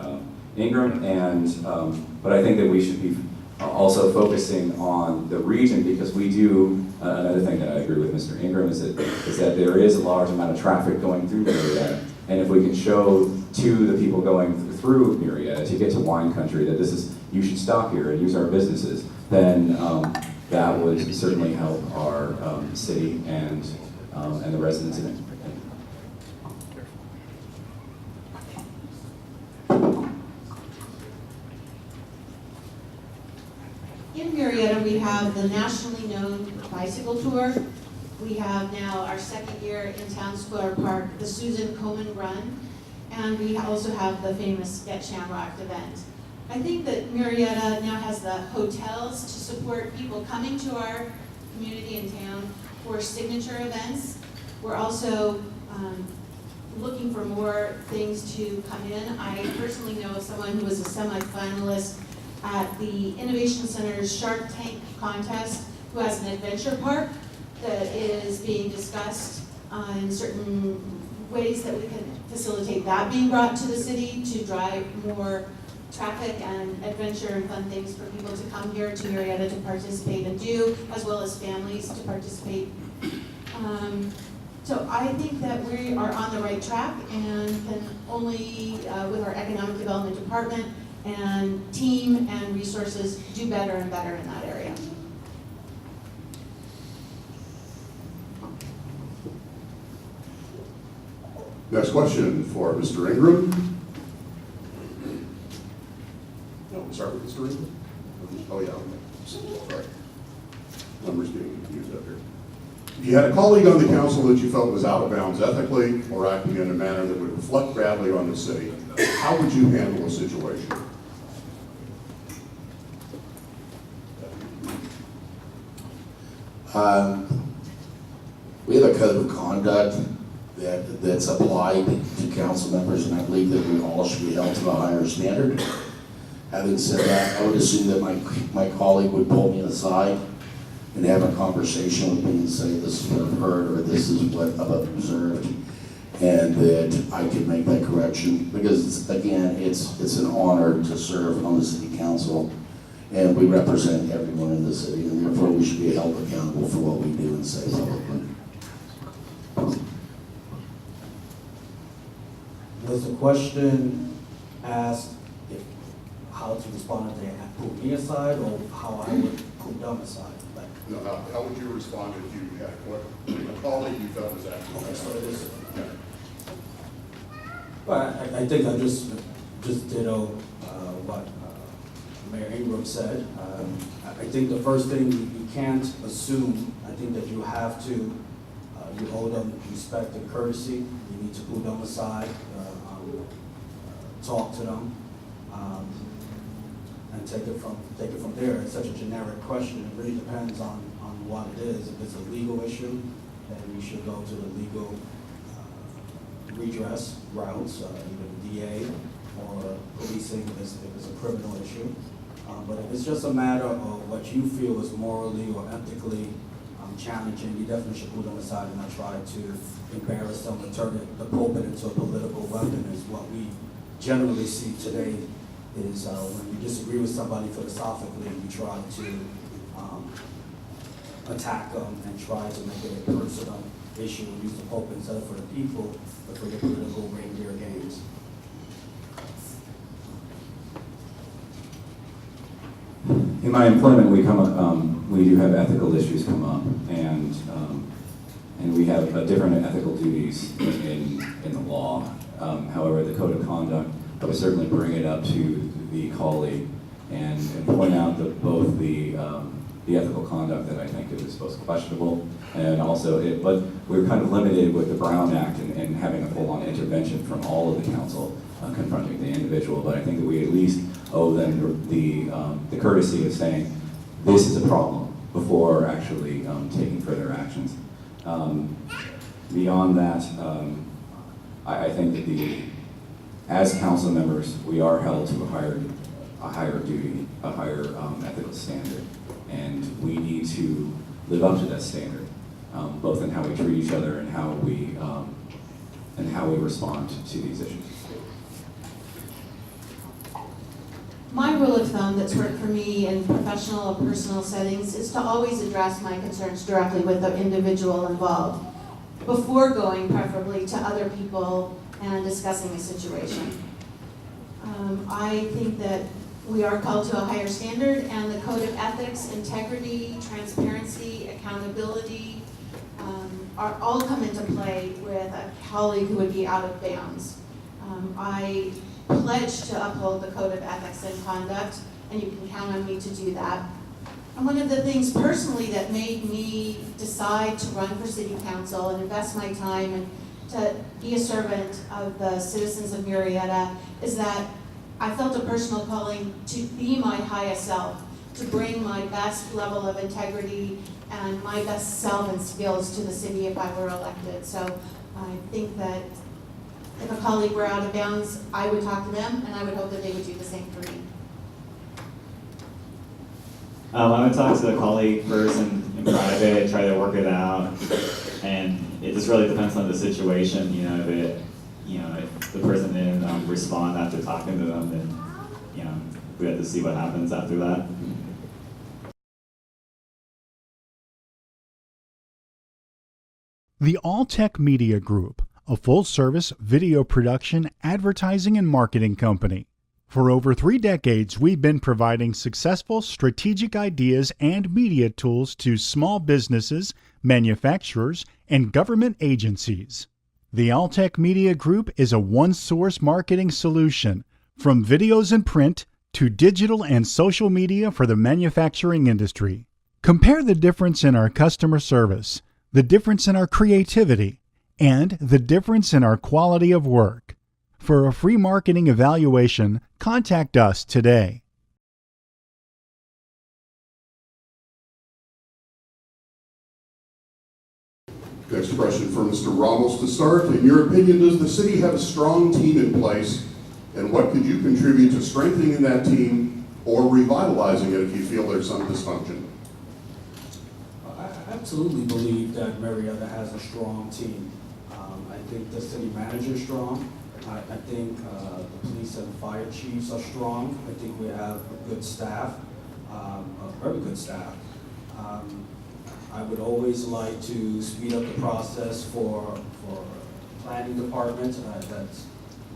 Ingram, but I think that we should be also focusing on the region because we do, another thing that I agree with Mr. Ingram is that there is a large amount of traffic going through Murrieta, and if we can show to the people going through Murrieta to get to wine country that you should stop here and use our businesses, then that would certainly help our city and the residents in it. In Murrieta, we have the nationally known bicycle tour. We have now our second year in Town Square Park, the Susan Komen Run, and we also have the famous Get Shamrocked event. I think that Murrieta now has the hotels to support people coming to our community and town for signature events. We're also looking for more things to come in. I personally know of someone who was a semi-finalist at the Innovation Center's Shark Tank contest who has an adventure park that is being discussed in certain ways that we can facilitate that being brought to the city to drive more traffic and adventure and fun things for people to come here to Murrieta to participate and do, as well as families to participate. So I think that we are on the right track and can only, with our economic development department and team and resources, do better and better in that area. Next question for Mr. Ingram. No, we'll start with Mr. Ingram. Oh, yeah. Sorry. Numbers getting confused up here. If you had a colleague on the council that you felt was out of bounds ethically or acting in a manner that would reflect badly on the city, how would you handle a situation? We have a code of conduct that's applied to council members, and I believe that we all should be held to a higher standard. Having said that, I would assume that my colleague would pull me aside and have a conversation with me and say, this is what I've heard, or this is what I've observed, and that I could make that correction. Because again, it's an honor to serve on the city council, and we represent everyone in the city, and therefore we should be held accountable for what we do and say publicly. Was the question asked how to respond if they had put me aside, or how I would put them aside? Like, No, how would you respond if you had a colleague you felt was acting? okay, so it is. Yeah. Well, I think I just ditto what Mayor Ingram said. I think the first thing, you can't assume. I think that you have to, you owe them respect and courtesy. You need to pull them aside, talk to them, and take it from there. It's such a generic question. It really depends on what it is. If it's a legal issue, then you should go to the legal redress routes, either the DA or policing if it's a criminal issue. But if it's just a matter of what you feel is morally or ethically challenging, you definitely should put them aside and not try to embarrass them or turn the pulpit into a political weapon, is what we generally see today is when you disagree with somebody philosophically, you try to attack them and try to make it a personal issue and use the Pope instead for the people, but for your political reindeer games. In my employment, we do have ethical issues come up, and we have different ethical duties in the law. However, the code of conduct, I would certainly bring it up to the colleague and point out that both the ethical conduct that I think is both questionable, and also but we're kind of limited with the Brown Act and having a full-on intervention from all of the council confronting the individual. But I think that we at least owe them the courtesy of saying this is a problem before actually taking further actions. Beyond that, I think that as council members, we are held to a higher duty, a higher ethical standard, and we need to live up to that standard, both in how we treat each other and how we respond to these issues. My rule of thumb that's worked for me in professional or personal settings is to always address my concerns directly with the individual involved, before going preferably to other people and discussing a situation. I think that we are called to a higher standard, and the code of ethics, integrity, transparency, accountability are all come into play with a colleague who would be out of bounds. I pledge to uphold the code of ethics and conduct, and you can count on me to do that. And one of the things personally that made me decide to run for city council and invest my time and to be a servant of the citizens of Murrieta is that I felt a personal calling to be my highest self, to bring my best level of integrity and my best self and skills to the city if I were elected. So I think that if a colleague were out of bounds, I would talk to them, and I would hope that they would do the same for me. I would talk to the colleague first in private, try to work it out, and it just really depends on the situation. If the person didn't respond after talking to them, then we have to see what happens after that. The All-Tech Media Group, a full-service video production, advertising, and marketing company. For over 3 decades, we've been providing successful strategic ideas and media tools to small businesses, manufacturers, and government agencies. The All-Tech Media Group is a one-source marketing solution, from videos and print to digital and social media for the manufacturing industry. Compare the difference in our customer service, the difference in our creativity, and the difference in our quality of work. For a free marketing evaluation, contact us today. Next question for Mr. Ramos to start. In your opinion, does the city have a strong team in place? And what could you contribute to strengthening that team or revitalizing it if you feel there's some dysfunction? I absolutely believe that Murrieta has a strong team. I think the city manager is strong. I think the police and fire chiefs are strong. I think we have a good staff, a very good staff. I would always like to speed up the process for planning department. That's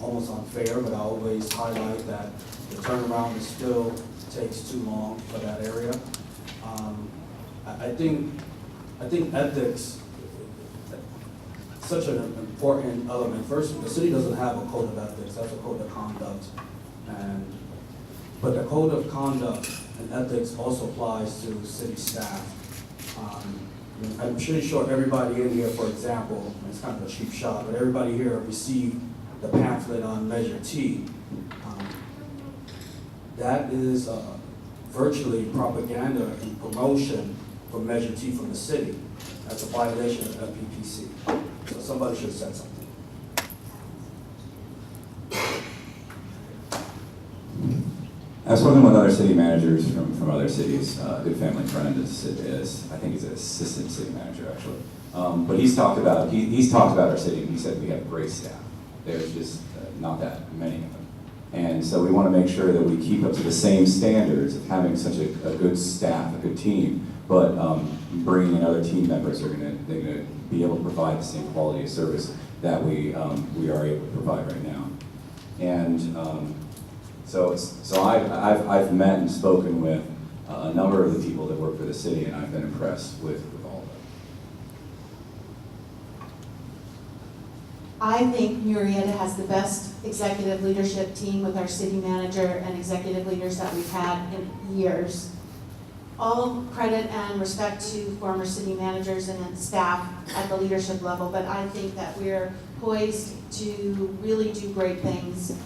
almost unfair, but I always highlight that the turnaround still takes too long for that area. I think ethics is such an important element. First, the city doesn't have a code of ethics, that's a code of conduct. But the code of conduct and ethics also applies to city staff. I'm pretty sure everybody in here, for example, it's kind of a cheap shot, but everybody here received the pamphlet on Measure T. That is virtually propaganda and promotion for Measure T from the city. That's a violation of FPPC. So somebody should have said something. I've spoken with other city managers from other cities. A good family friend is I think he's an assistant city manager actually. But he's talked about our city, and he said we have great staff. There's just not that many of them. And so we want to make sure that we keep up to the same standards of having such a good staff, a good team, but bringing in other team members are they're gonna be able to provide the same quality of service that we are able to provide right now. And so I've met and spoken with a number of the people that work for the city, and I've been impressed with all of them. I think Murrieta has the best executive leadership team with our city manager and executive leaders that we've had in years. All credit and respect to former city managers and staff at the leadership level, but I think that we're poised to really do great things.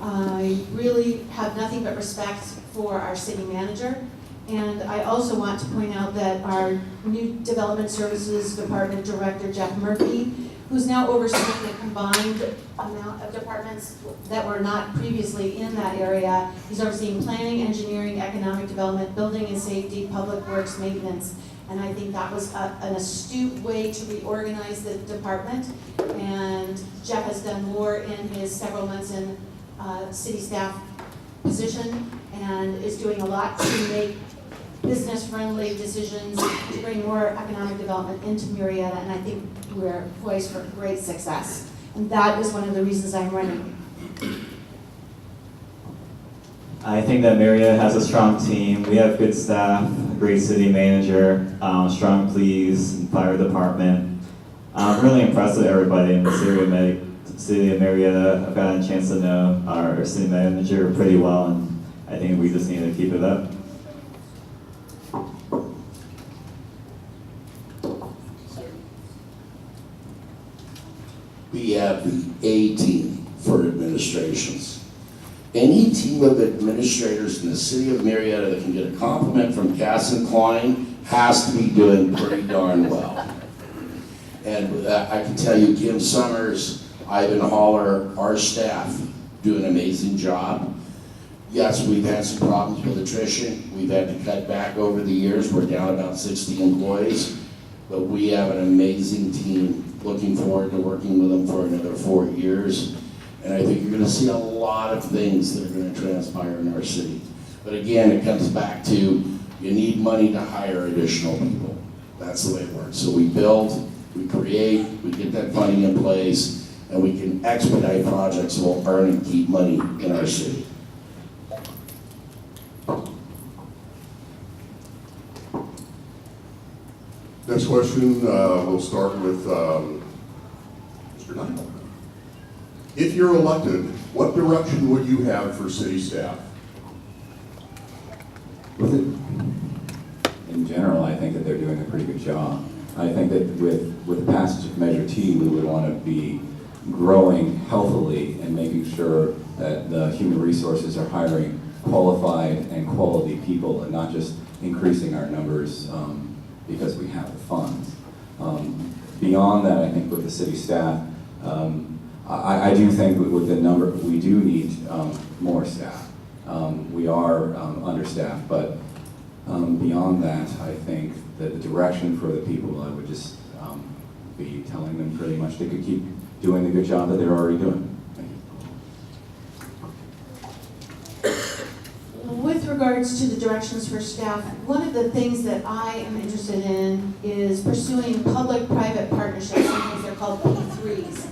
I really have nothing but respect for our city manager, and I also want to point out that our new Development Services Department Director, Jeff Murphy, who's now overseeing the combined amount of departments that were not previously in that area. He's overseeing planning, engineering, economic development, building and safety, public works, maintenance. And I think that was an astute way to reorganize the department. And Jeff has done more in his several months in city staff position and is doing a lot to make business-friendly decisions to bring more economic development into Murrieta, and I think we're poised for great success. And that is one of the reasons I'm running. I think that Murrieta has a strong team. We have good staff, a great city manager, strong police and fire department. I'm really impressed with everybody in the city of Murrieta. I've gotten a chance to know our city manager pretty well, and I think we just need to keep it up. We have the A team for administrations. Any team of administrators in the city of Murrieta that can get a compliment from Cass and Klein has to be doing pretty darn well. And I can tell you, Kim Summers, Ivan Haller, our staff do an amazing job. Yes, we've had some problems with attrition. We've had to cut back over the years. We're down about 60 employees, but we have an amazing team. Looking forward to working with them for another 4 years. And I think you're gonna see a lot of things that are gonna transpire in our city. But again, it comes back to, you need money to hire additional people. That's the way it works. So we build, we create, we get that funding in place, and we can expedite projects that will earn and keep money in our city. Next question, we'll start with Mr. Knight. If you're elected, what direction would you have for city staff? In general, I think that they're doing a pretty good job. I think that with the passage of Measure T, we would want to be growing healthily and making sure that the human resources are hiring qualified and quality people and not just increasing our numbers because we have the funds. Beyond that, I think with the city staff, I do think with the number, we do need more staff. We are understaffed, but beyond that, I think that the direction for the people, I would just be telling them pretty much they could keep doing the good job that they're already doing. Thank you. With regards to the directions for staff, one of the things that I am interested in is pursuing public-private partnerships, sometimes they're called P3s.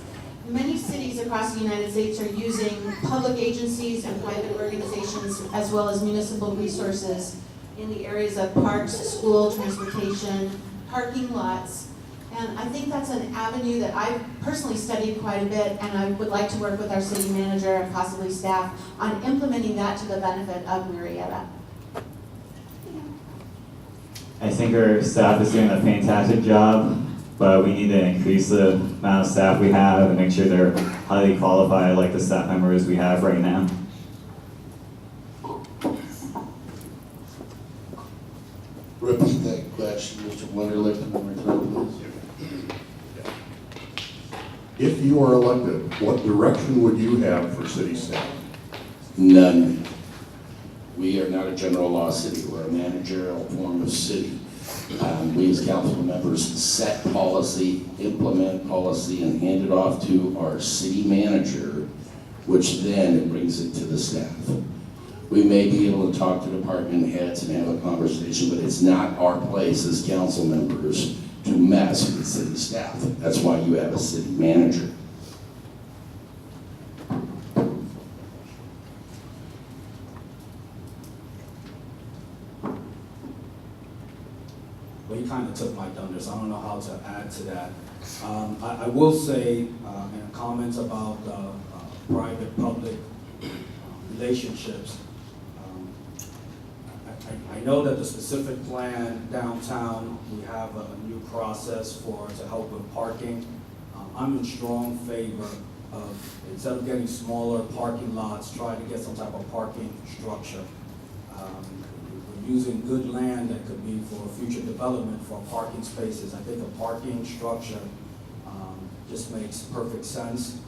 Many cities across the United States are using public agencies and private organizations as well as municipal resources in the areas of parks, school, transportation, parking lots. And I think that's an avenue that I've personally studied quite a bit, and I would like to work with our city manager and possibly staff on implementing that to the benefit of Murrieta. I think our staff is doing a fantastic job, but we need to increase the amount of staff we have and make sure they're highly qualified like the staff members we have right now. Repeat that question, Mr. Wunderlich, one more time, please. If you are elected, what direction would you have for city staff? None. We are not a general law city. We're a managerial form of city. We as council members set policy, implement policy, and hand it off to our city manager which then brings it to the staff. We may be able to talk to department heads and have a conversation, but it's not our place as council members to mess with city staff. That's why you have a city manager. Well, you kind of took my thunder, so I don't know how to add to that. I will say, in comments about private-public relationships, I know that the specific plan downtown, we have a new process to help with parking. I'm in strong favor of, instead of getting smaller parking lots, try to get some type of parking structure. We're using good land that could be for future development for parking spaces. I think a parking structure just makes perfect sense,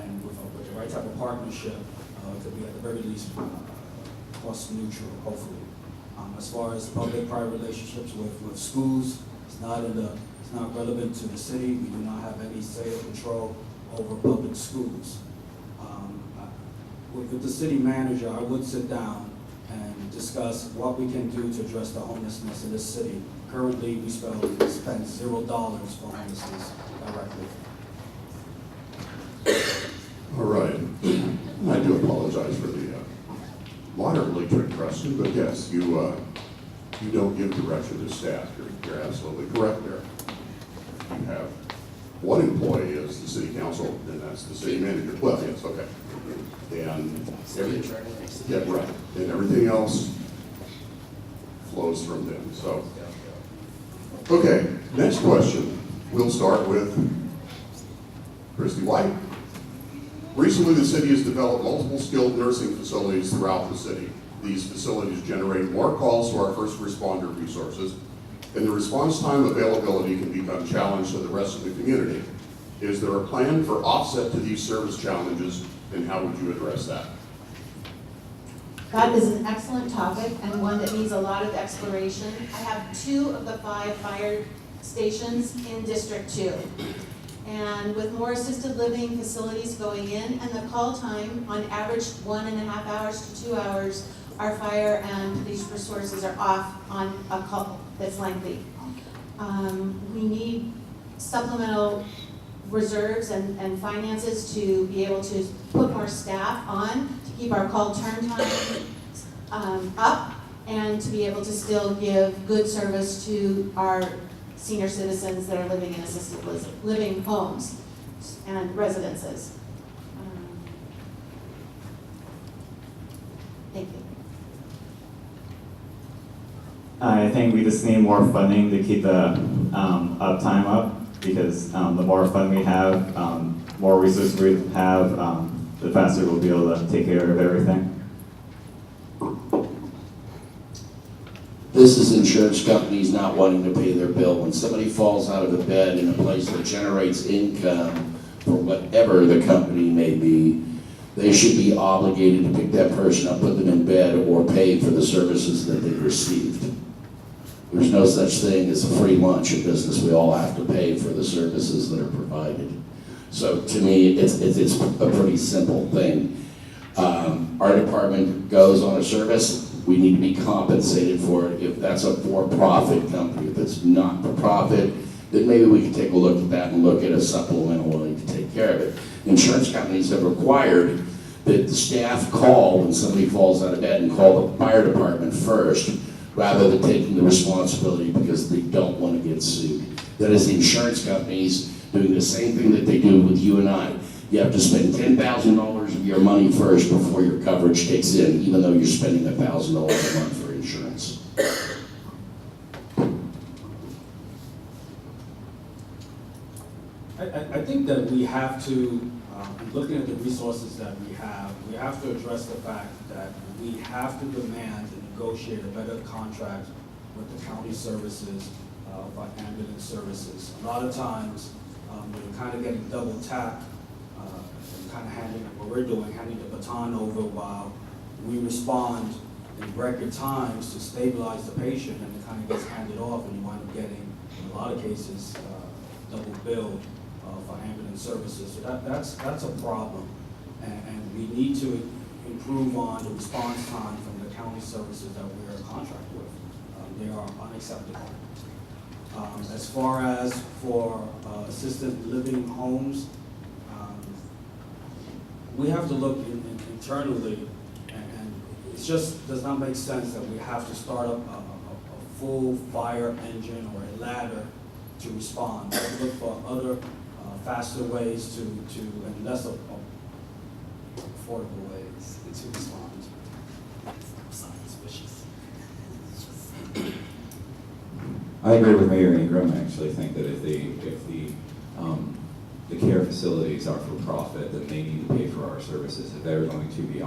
and with the right type of partnership, it could be at the very least cost neutral, hopefully. As far as public-private relationships with schools, it's not relevant to the city. We do not have any say or control over public schools. With the city manager, I would sit down and discuss what we can do to address the homelessness in this city. Currently, we spend $0 for homelessness directly. All right. I do apologize for the moderately trick question, but yes, you don't give direction to staff. You're absolutely correct there. You have one employee as the city council, and that's the city manager. Well, yes, okay. And yeah, right. And everything else flows from them. So, okay, next question. We'll start with Christy White. Recently, the city has developed multiple skilled nursing facilities throughout the city. These facilities generate more calls to our first responder resources, and the response time availability can become a challenge to the rest of the community. Is there a plan for offset to these service challenges, and how would you address that? That is an excellent topic and one that needs a lot of exploration. I have 2 of the 5 fire stations in District 2. And with more assisted living facilities going in and the call time on average 1.5 hours to 2 hours, our fire and police resources are off on a call that's lengthy. We need supplemental reserves and finances to be able to put more staff on to keep our call turn time up and to be able to still give good service to our senior citizens that are living in assisted living homes and residences. Thank you. I think we just need more funding to keep the uptime up, because the more fun we have, more resources we have, the faster we'll be able to take care of everything. This is insurance companies not wanting to pay their bill. When somebody falls out of a bed in a place that generates income for whatever the company may be, they should be obligated to pick that person up, put them in bed, or pay for the services that they received. There's no such thing as a free lunch in business. We all have to pay for the services that are provided. So to me, it's a pretty simple thing. Our department goes on a service, we need to be compensated for it. If that's a for-profit company, if it's not for profit, then maybe we can take a look at that and look at a supplemental way to take care of it. Insurance companies have required that the staff call when somebody falls out of bed and call the fire department first, rather than taking the responsibility because they don't want to get sued. That is the insurance companies doing the same thing that they do with you and I. You have to spend $10,000 of your money first before your coverage kicks in, even though you're spending $1,000 a month for insurance. I think that we have to, looking at the resources that we have to address the fact that we have to demand and negotiate a better contract with the county services, for ambulance services. A lot of times, we're kind of getting double tapped, and kind of handing what we're doing, handing the baton over while we respond in record times to stabilize the patient, and it kind of gets handed off, and you wind up getting, in a lot of cases, double billed for ambulance services. So that's a problem. and we need to improve on the response time from the county services that we're in contract with. They are unacceptable. As far as for assisted living homes, we have to look internally, and it just does not make sense that we have to start up a full fire engine or a ladder to respond. We look for other faster ways to and less affordable ways to respond. I agree with Mayor Ingram. I actually think that if the care facilities are for profit, then they need to pay for our services. If they're going to be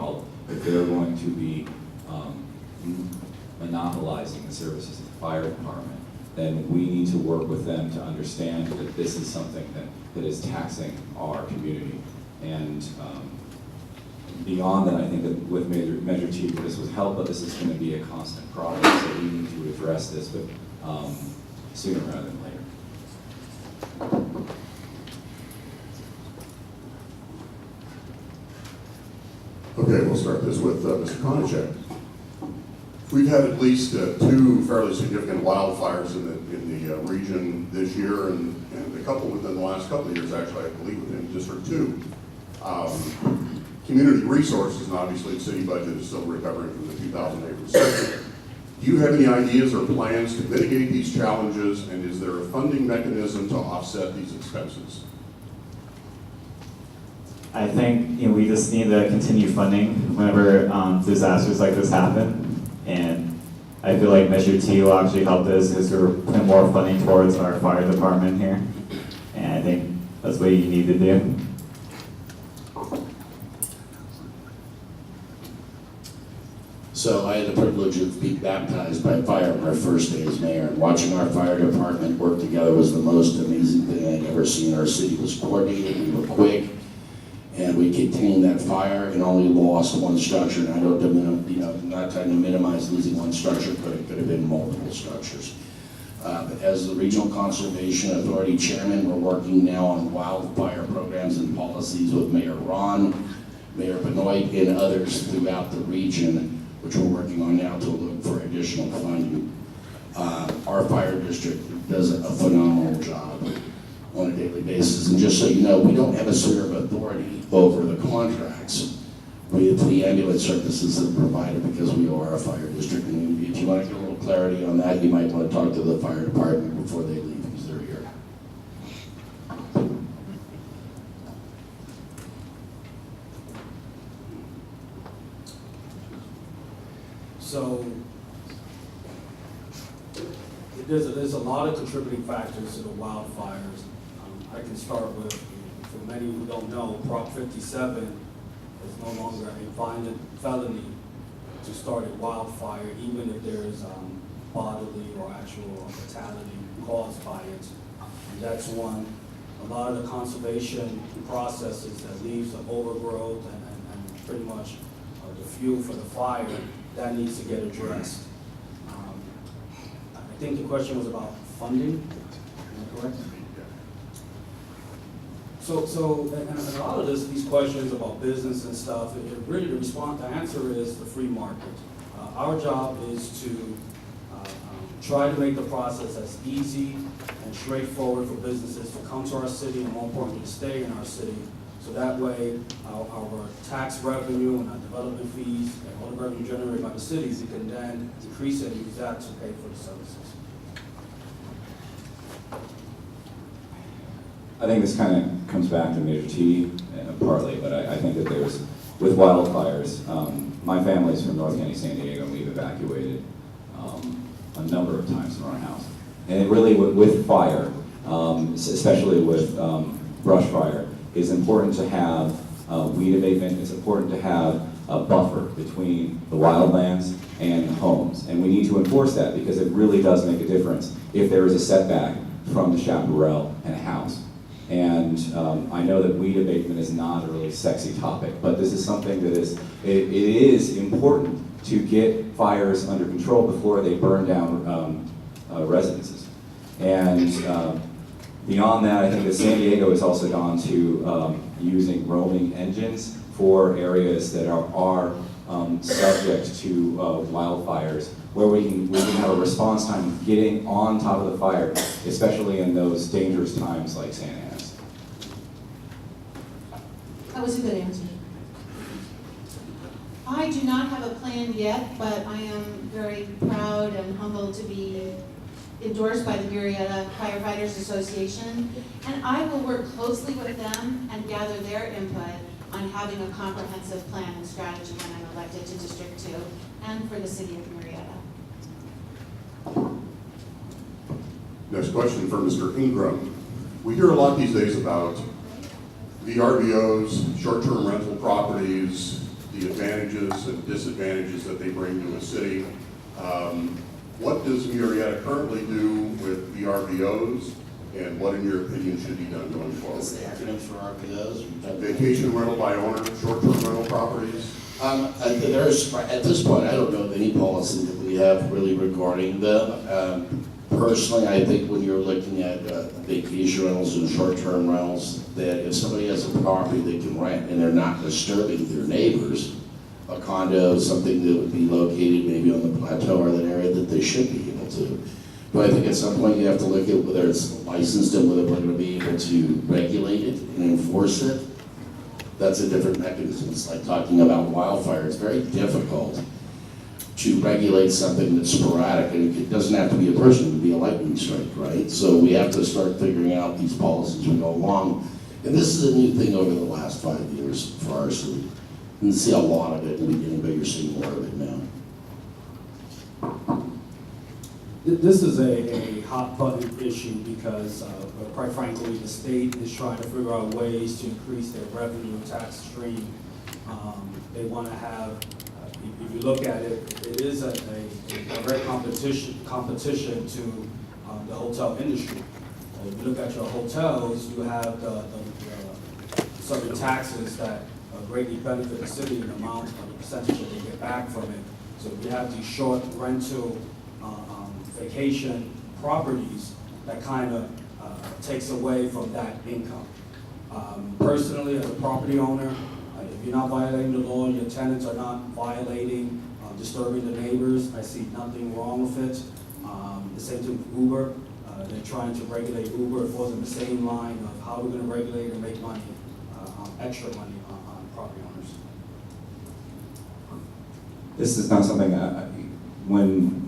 monopolizing the services of the fire department, then we need to work with them to understand that this is something that is taxing our community. And beyond that, I think that with Measure T, this was help, but this is going to be a constant problem, so we need to address this sooner rather than later. Okay, we'll start this with Mr. Konachek. We've had at least 2 fairly significant wildfires in the region this year, and a couple within the last couple of years, actually, I believe within District 2. Community resources, and obviously the city budget is still recovering from the 2008 recession. Do you have any ideas or plans to mitigate these challenges, and is there a funding mechanism to offset these expenses? I think we just need to continue funding whenever disasters like this happen, and I feel like Measure T will actually help this because we're putting more funding towards our fire department here, and I think that's what you need to do. So I had the privilege of being baptized by fire on our first day as mayor, and watching our fire department work together was the most amazing thing I'd ever seen. Our city was coordinated, we were quick, and we contained that fire and only lost one structure. And I don't, not trying to minimize losing one structure, but it could have been multiple structures. As the Regional Conservation Authority Chairman, we're working now on wildfire programs and policies with Mayor Ron, Mayor Benoit, and others throughout the region, which we're working on now to look for additional funding. Our fire district does a phenomenal job on a daily basis. And just so you know, we don't have a sphere of authority over the contracts with the ambulance services that are provided because we are a fire district. And if you want to get a little clarity on that, you might want to talk to the fire department before they leave because they're here. So there's a lot of contributing factors to the wildfires. I can start with, for many who don't know, Prop 57 is no longer a violent felony to start a wildfire, even if there is bodily or actual fatality caused by it. And that's one. A lot of the conservation processes that leaves the overgrowth and pretty much the fuel for the fire, that needs to get addressed. I think the question was about funding, am I correct? So and a lot of these questions about business and stuff, really the answer is the free market. Our job is to try to make the process as easy and straightforward for businesses to come to our city and more importantly, to stay in our city. So that way, our tax revenue and our development fees and all the revenue generated by the cities, we can then decrease it and use that to pay for the services. I think this kind of comes back to Measure T, partly, but I think that with wildfires, my family's from North County, San Diego, and we've evacuated a number of times from our house. And it really, with fire, especially with brush fire, it's important to have weed abatement. It's important to have a buffer between the wildlands and homes. And we need to enforce that because it really does make a difference if there is a setback from the chaparral and a house. And I know that weed abatement is not a really sexy topic, but this is something that it is important to get fires under control before they burn down residences. And beyond that, I think that San Diego has also gone to using roaming engines for areas that are subject to wildfires, where we can have a response time of getting on top of the fire, especially in those dangerous times like Santa Ana's. That was a good answer. I do not have a plan yet, but I am very proud and humbled to be endorsed by the Murrieta Firefighters Association, and I will work closely with them and gather their input on having a comprehensive plan and strategy when I'm elected to District 2 and for the city of Murrieta. Next question for Mr. Ingram. We hear a lot these days about VRBOs, short-term rental properties, the advantages and disadvantages that they bring to a city. What does Murrieta currently do with VRBOs, and what, in your opinion, should be done going forward? What's the acronym for RPOs? Vacation rental by owner, short-term rental properties. At this point, I don't know of any policy that we have really regarding them. Personally, I think when you're looking at vacation rentals and short-term rentals, that if somebody has a property they can rent and they're not disturbing their neighbors, a condo, something that would be located maybe on the plateau or that area, that they should be able to. But I think at some point you have to look at whether it's licensed and whether we're going to be able to regulate it and enforce it. That's a different mechanism. It's like talking about wildfire. It's very difficult to regulate something that's sporadic, and it doesn't have to be a person, it could be a lightning strike, right? So we have to start figuring out these policies as we go along. And this is a new thing over the last 5 years for our city. You see a lot of it in the beginning, but you're seeing more of it now. This is a hot button issue because, quite frankly, the state is trying to figure out ways to increase their revenue tax stream. They want to have, if you look at it, it is a direct competition to the hotel industry. If you look at your hotels, you have the certain taxes that greatly benefit the city in the amount of the percentage that they get back from it. So we have these short rental vacation properties that kind of takes away from that income. Personally, as a property owner, if you're not violating the law, your tenants are not violating, disturbing the neighbors, I see nothing wrong with it. The same thing with Uber. They're trying to regulate Uber. It falls in the same line of how we're going to regulate and make money, extra money on property owners. This is not something when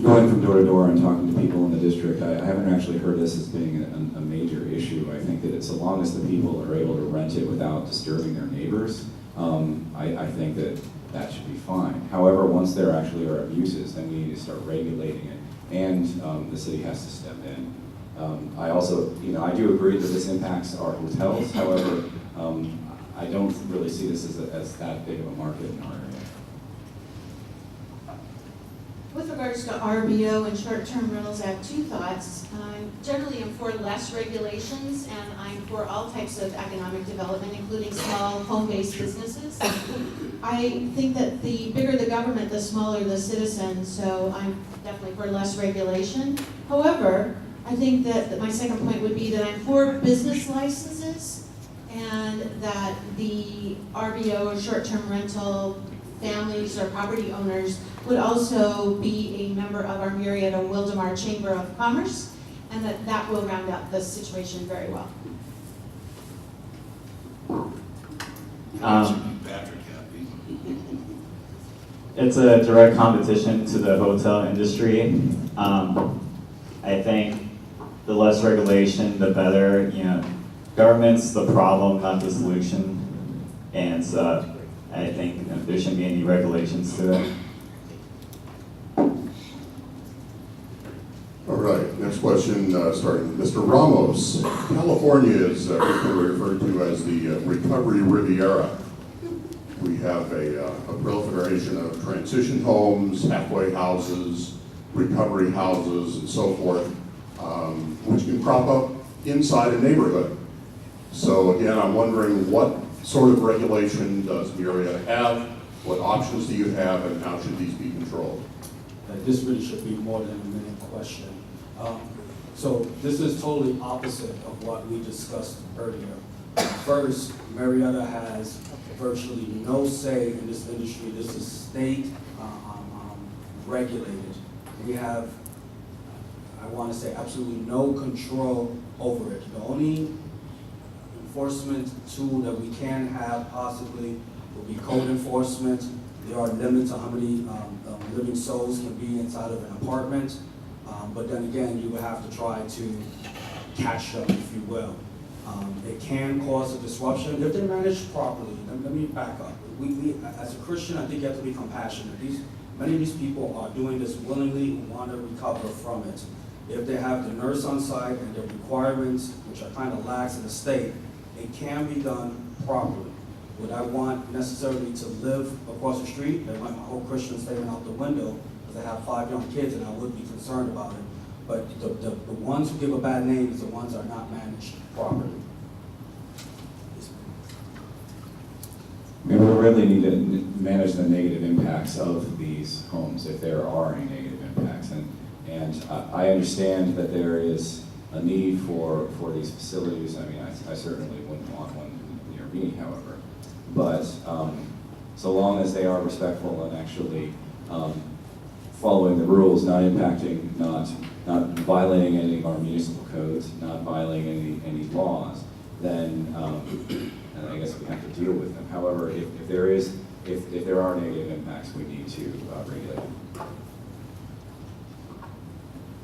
going from door to door and talking to people in the district, I haven't actually heard this as being a major issue. I think that it's so long as the people are able to rent it without disturbing their neighbors, I think that should be fine. However, once there actually are abuses, then we need to start regulating it, and the city has to step in. I also, I do agree that this impacts our hotels. However, I don't really see this as that big of a market in our area. With regards to RBO and short-term rentals, I have two thoughts. Generally, I'm for less regulations, and I'm for all types of economic development, including small home-based businesses. I think that the bigger the government, the smaller the citizen, so I'm definitely for less regulation. However, I think that my second point would be that I'm for business licenses, and that the RBO or short-term rental families or property owners would also be a member of our Murrieta Wildomar Chamber of Commerce, and that will round up the situation very well. Patrick happy. It's a direct competition to the hotel industry. I think the less regulation, the better. Government's the problem, not the solution. And so I think there shouldn't be any regulations to it. All right, next question, starting with Mr. Ramos. California is frequently referred to as the Recovery Riviera. We have a proliferation of transition homes, halfway houses, recovery houses, and so forth, which can crop up inside a neighborhood. So again, I'm wondering what sort of regulation does Murrieta have? What options do you have, and how should these be controlled? This really should be more than a minute question. So this is totally opposite of what we discussed earlier. First, Murrieta has virtually no say in this industry. This is state regulated. We have, I want to say, absolutely no control over it. The only enforcement tool that we can have possibly would be code enforcement. There are limits on how many living souls can be inside of an apartment. But then again, you would have to try to catch them, if you will. It can cause a disruption if they're managed properly. Let me back up. We, as a Christian, I think you have to be compassionate. Many of these people are doing this willingly and want to recover from it. If they have the nurse on site and their requirements, which are kind of lax in the state, it can be done properly. Would I want necessarily to live across the street? There might be my whole Christian statement out the window because I have 5 young kids and I would be concerned about it. But the ones who give a bad name is the ones that are not managed properly. Maybe we really need to manage the negative impacts of these homes, if there are any negative impacts. And I understand that there is a need for these facilities. I mean, I certainly wouldn't want one near me, however. But so long as they are respectful and actually following the rules, not impacting, not violating any of our municipal codes, not violating any laws, then I guess we have to deal with them. However, if there are negative impacts, we need to regulate them.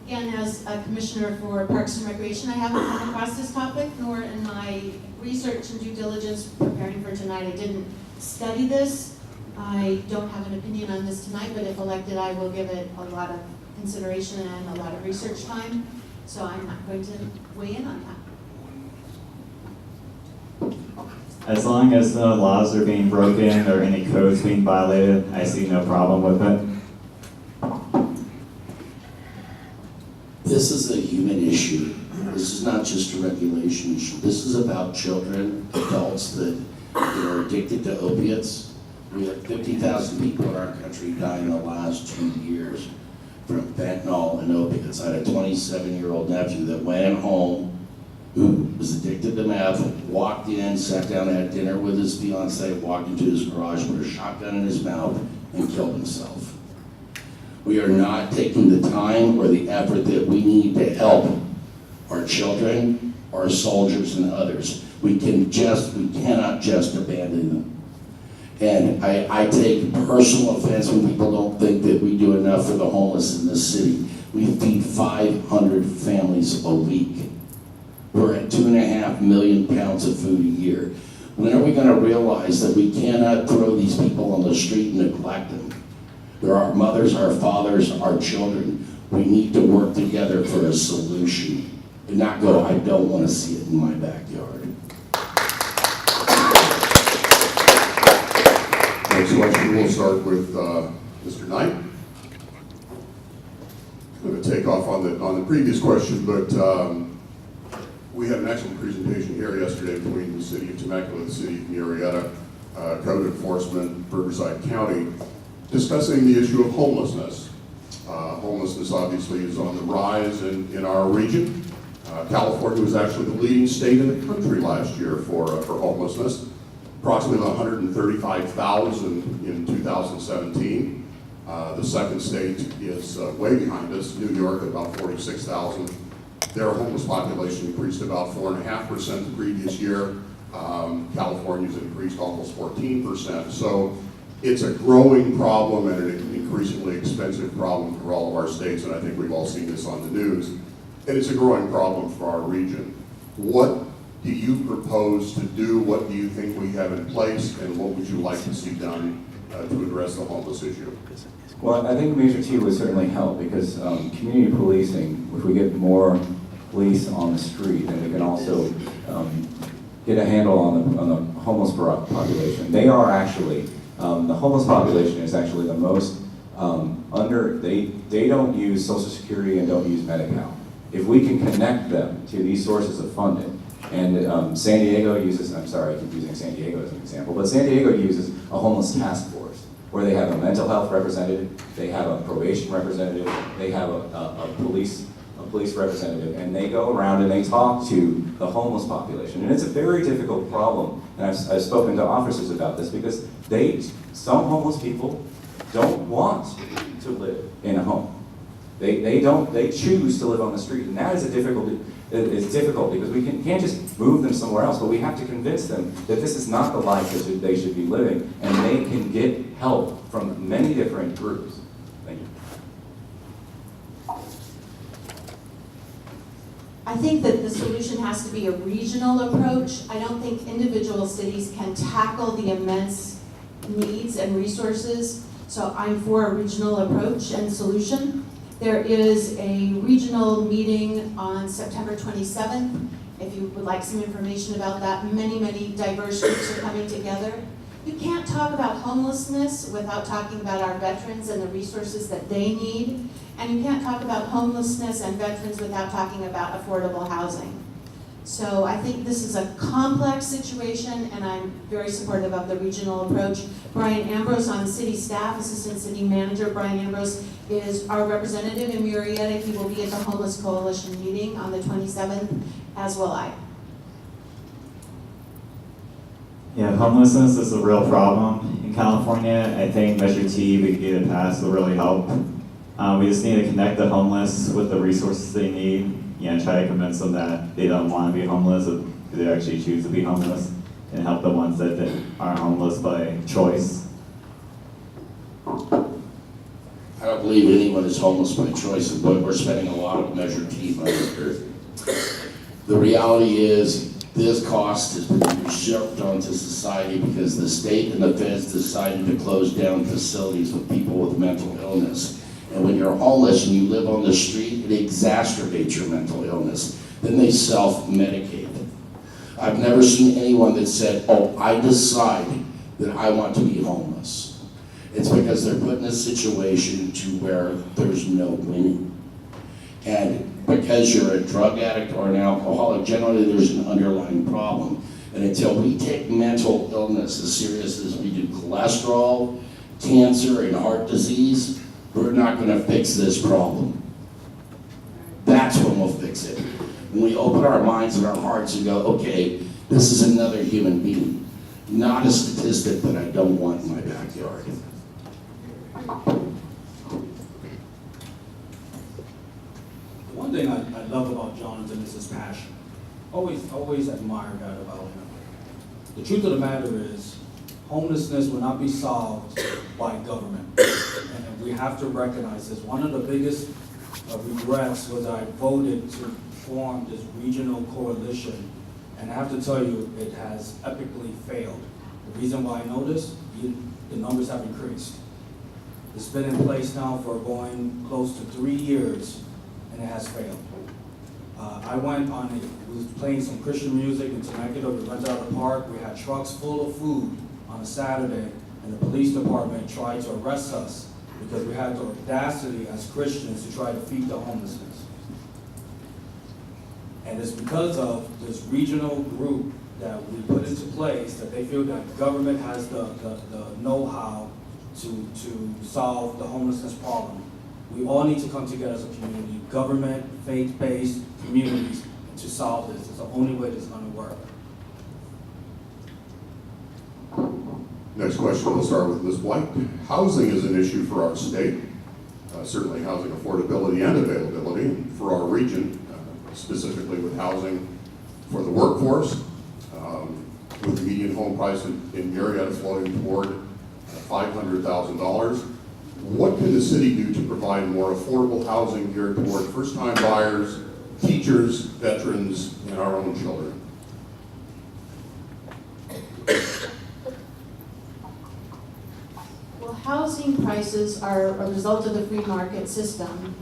Again, as a commissioner for Parks and Recreation, I haven't come across this topic, nor in my research and due diligence preparing for tonight. I didn't study this. I don't have an opinion on this tonight, but if elected, I will give it a lot of consideration and a lot of research time. So I'm not going to weigh in on that. As long as no laws are being broken or any codes being violated, I see no problem with it. This is a human issue. This is not just a regulation issue. This is about children, adults that are addicted to opiates. We have 50,000 people in our country die in the last 2 years from fentanyl and opiates. I had a 27-year-old nephew that went home who was addicted to meth, walked in, sat down, had dinner with his fiancee, walked into his garage, put a shotgun in his mouth, and killed himself. We are not taking the time or the effort that we need to help our children, our soldiers, and others. We cannot just abandon them. And I take personal offense when people don't think that we do enough for the homeless in this city. We feed 500 families a week. We're at 2.5 million pounds of food a year. When are we going to realize that we cannot throw these people on the street and neglect them? They're our mothers, our fathers, our children. We need to work together for a solution and not go, I don't want to see it in my backyard. Next question, we'll start with Mr. Knight. I'm going to take off on the previous question, but we had an excellent presentation here yesterday between the City of Temecula, the City of Murrieta, Code Enforcement, Riverside County, discussing the issue of homelessness. Homelessness obviously is on the rise in our region. California was actually the leading state in the country last year for homelessness. Approximately 135,000 in 2017. The second state is way behind us, New York at about 46,000. Their homeless population increased about 4.5% the previous year. California's increased almost 14%. So it's a growing problem and an increasingly expensive problem for all of our states, and I think we've all seen this on the news. And it's a growing problem for our region. What do you propose to do? What do you think we have in place, and what would you like to see done to address the homeless issue? Well, I think Measure T would certainly help because community policing, if we get more police on the street, then we can also get a handle on the homeless population. They are actually, the homeless population is actually the most they don't use Social Security and don't use Medi-Cal. If we can connect them to these sources of funding, and San Diego uses, I'm sorry I keep using San Diego as an example, but San Diego uses a homeless task force where they have a mental health representative, they have a probation representative, they have a police representative, and they go around and they talk to the homeless population. And it's a very difficult problem. And I've spoken to officers about this because some homeless people don't want to live in a home. They choose to live on the street, and that is it's difficult because we can't just move them somewhere else, but we have to convince them that this is not the life that they should be living, and they can get help from many different groups. Thank you. I think that the solution has to be a regional approach. I don't think individual cities can tackle the immense needs and resources, so I'm for a regional approach and solution. There is a regional meeting on September 27th. If you would like some information about that, many diverse groups are coming together. You can't talk about homelessness without talking about our veterans and the resources that they need. And you can't talk about homelessness and veterans without talking about affordable housing. So I think this is a complex situation, and I'm very supportive of the regional approach. Brian Ambrose on city staff, Assistant City Manager Brian Ambrose, is our representative in Murrieta. He will be at the Homeless Coalition meeting on the 27th, as will I. Yeah, homelessness is a real problem in California. I think Measure T, we can get it passed, will really help. We just need to connect the homeless with the resources they need. Try to convince them that they don't want to be homeless, or they actually choose to be homeless, and help the ones that are homeless by choice. I don't believe anyone is homeless by choice, but we're spending a lot of Measure T money here. The reality is, this cost has been shoved onto society because the state and the feds decided to close down facilities with people with mental illness. And when you're homeless and you live on the street, it exacerbates your mental illness. Then they self-medicate. I've never seen anyone that said, oh, I decide that I want to be homeless. It's because they're put in a situation to where there's no winning. And because you're a drug addict or an alcoholic, generally there's an underlying problem. And until we take mental illness as serious as we do cholesterol, cancer, and heart disease, we're not going to fix this problem. That's when we'll fix it. When we open our minds and our hearts and go, okay, this is another human being, not a statistic that I don't want in my backyard. One thing I love about Jonathan is his passion. Always admired that about him. The truth of the matter is, homelessness will not be solved by government. And we have to recognize this. One of the biggest regrets was I voted to form this regional coalition. And I have to tell you, it has epically failed. The reason why I know this, the numbers have increased. It's been in place now for going close to 3 years, and it has failed. I went on we was playing some Christian music in Temecula. We rented out a park. We had trucks full of food on a Saturday, and the police department tried to arrest us because we had the audacity as Christians to try to feed the homelessness. And it's because of this regional group that we put into place that they feel that government has the know-how to solve the homelessness problem. We all need to come together as a community, government, faith-based communities, to solve this. It's the only way this is going to work. Next question, we'll start with Ms. White. Housing is an issue for our state, certainly housing affordability and availability for our region, specifically with housing for the workforce, with the median home price in Murrieta floating toward $500,000. What can the city do to provide more affordable housing geared toward first-time buyers, teachers, veterans, and our own children? Well, housing prices are a result of the free market system.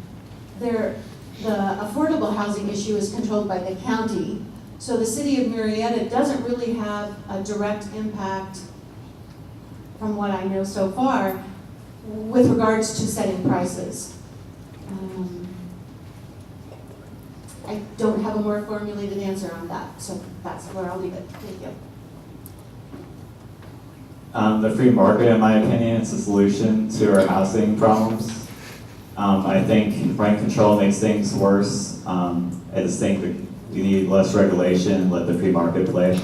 The affordable housing issue is controlled by the county, so the city of Murrieta doesn't really have a direct impact, from what I know so far, with regards to setting prices. I don't have a more formulated answer on that, so that's where I'll leave it. Thank you. The free market, in my opinion, is the solution to our housing problems. I think rent control makes things worse. I just think that we need less regulation and let the free market play.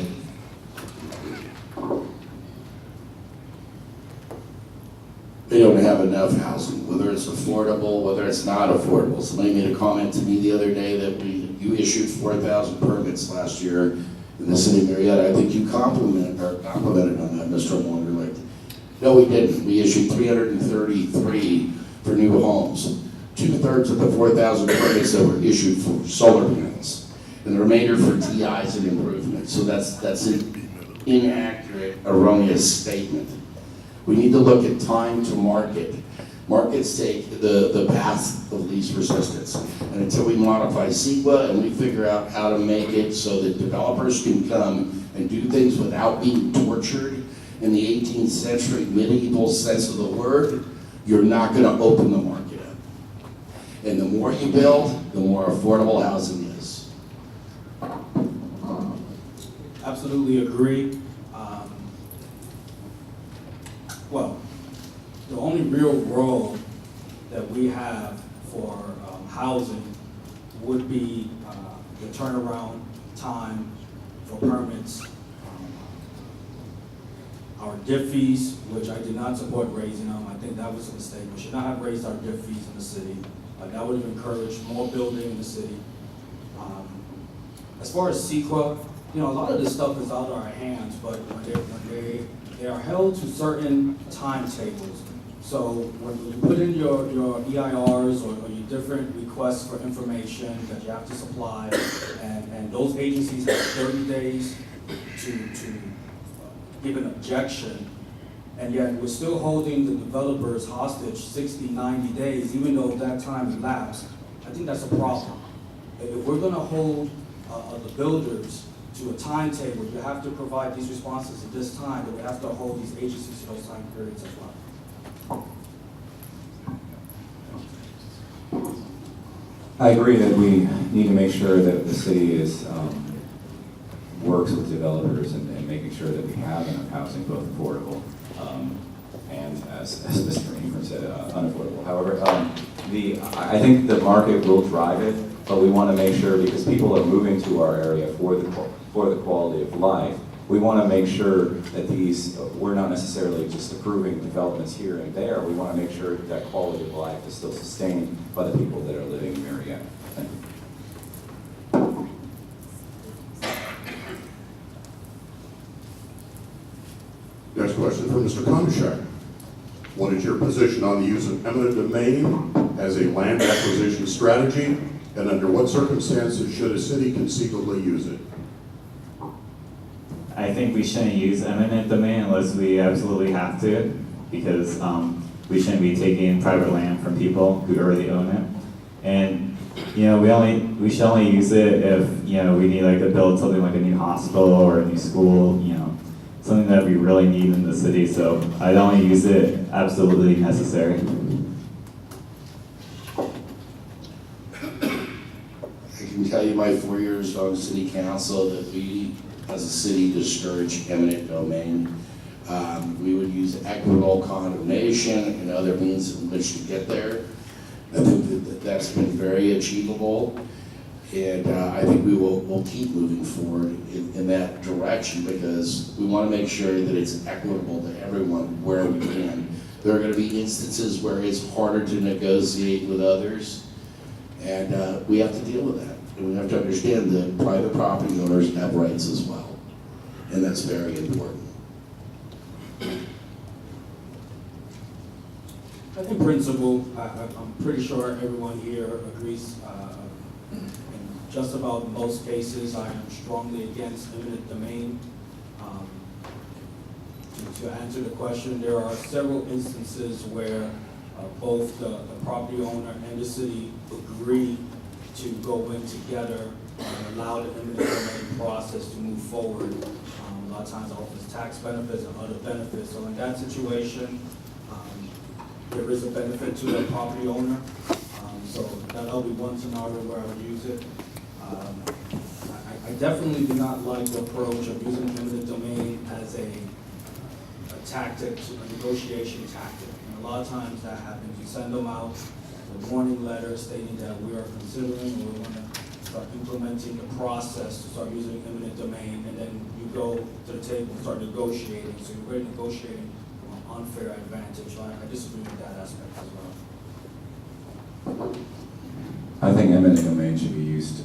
They don't have enough housing, whether it's affordable, whether it's not affordable. Somebody made a comment to me the other day that you issued 4,000 permits last year in the city of Murrieta. I think you complimented on that, Mr. Wonderlicht. No, we didn't. We issued 333 for new homes. 2/3 of the 4,000 permits that were issued for solar panels, and the remainder for TIs and improvements. So that's an inaccurate, erroneous statement. We need to look at time to market. Markets take the path of least resistance. And until we modify CEQA and we figure out how to make it so that developers can come and do things without being tortured in the 18th century medieval sense of the word, you're not going to open the market up. And the more you build, the more affordable housing is. Absolutely agree. Well, the only real role that we have for housing would be the turnaround time for permits. Our DIF fees, which I did not support raising them, I think that was a mistake. We should not have raised our DIF fees in the city. That would have encouraged more building in the city. As far as CEQA, a lot of this stuff is out of our hands, but when they are held to certain timetables. So when you put in your EIRs or your different requests for information that you have to supply, and those agencies have 30 days to give an objection, and yet we're still holding the developers hostage 60, 90 days, even though that time elapsed, I think that's a problem. If we're gonna hold the builders to a timetable, you have to provide these responses at this time, but we have to hold these agencies to those time periods as well. I agree that we need to make sure that the city works with developers and making sure that we have enough housing, both affordable and, as Mr. Ingram said, unaffordable. However, I think the market will drive it, but we want to make sure, because people are moving to our area for the quality of life, we want to make sure that we're not necessarily just approving developments here and there. We want to make sure that quality of life is still sustained by the people that are living in Murrieta. Thank you. Next question from Mr. Konishek. What is your position on the use of eminent domain as a land acquisition strategy, and under what circumstances should a city conceivably use it? I think we shouldn't use eminent domain unless we absolutely have to, because we shouldn't be taking private land from people who already own it. And we should only use it if we need to build something like a new hospital or a new school, something that we really need in the city. So I'd only use it absolutely necessary. I can tell you my 4 years on city council that we, as a city, discourage eminent domain. We would use equitable condemnation and other means in which to get there. I think that's been very achievable, and I think we'll keep moving forward in that direction, because we want to make sure that it's equitable to everyone where we can. There are going to be instances where it's harder to negotiate with others, and we have to deal with that. And we have to understand that private property owners have rights as well, and that's very important. In principle, I'm pretty sure everyone here agrees. In just about most cases, I am strongly against eminent domain. To answer the question, there are several instances where both the property owner and the city agree to go in together and allow the eminent domain process to move forward. A lot of times it offers tax benefits and other benefits. So in that situation, there is a benefit to the property owner. So that'll be one scenario where I would use it. I definitely do not like the approach of using eminent domain as a tactic, a negotiation tactic. And a lot of times that happens. You send them out, the warning letter stating that we are considering, or we want to start implementing the process to start using eminent domain, and then you go to the table and start negotiating, so you're really negotiating unfair advantage. So I disagree with that aspect as well. I think eminent domain should be used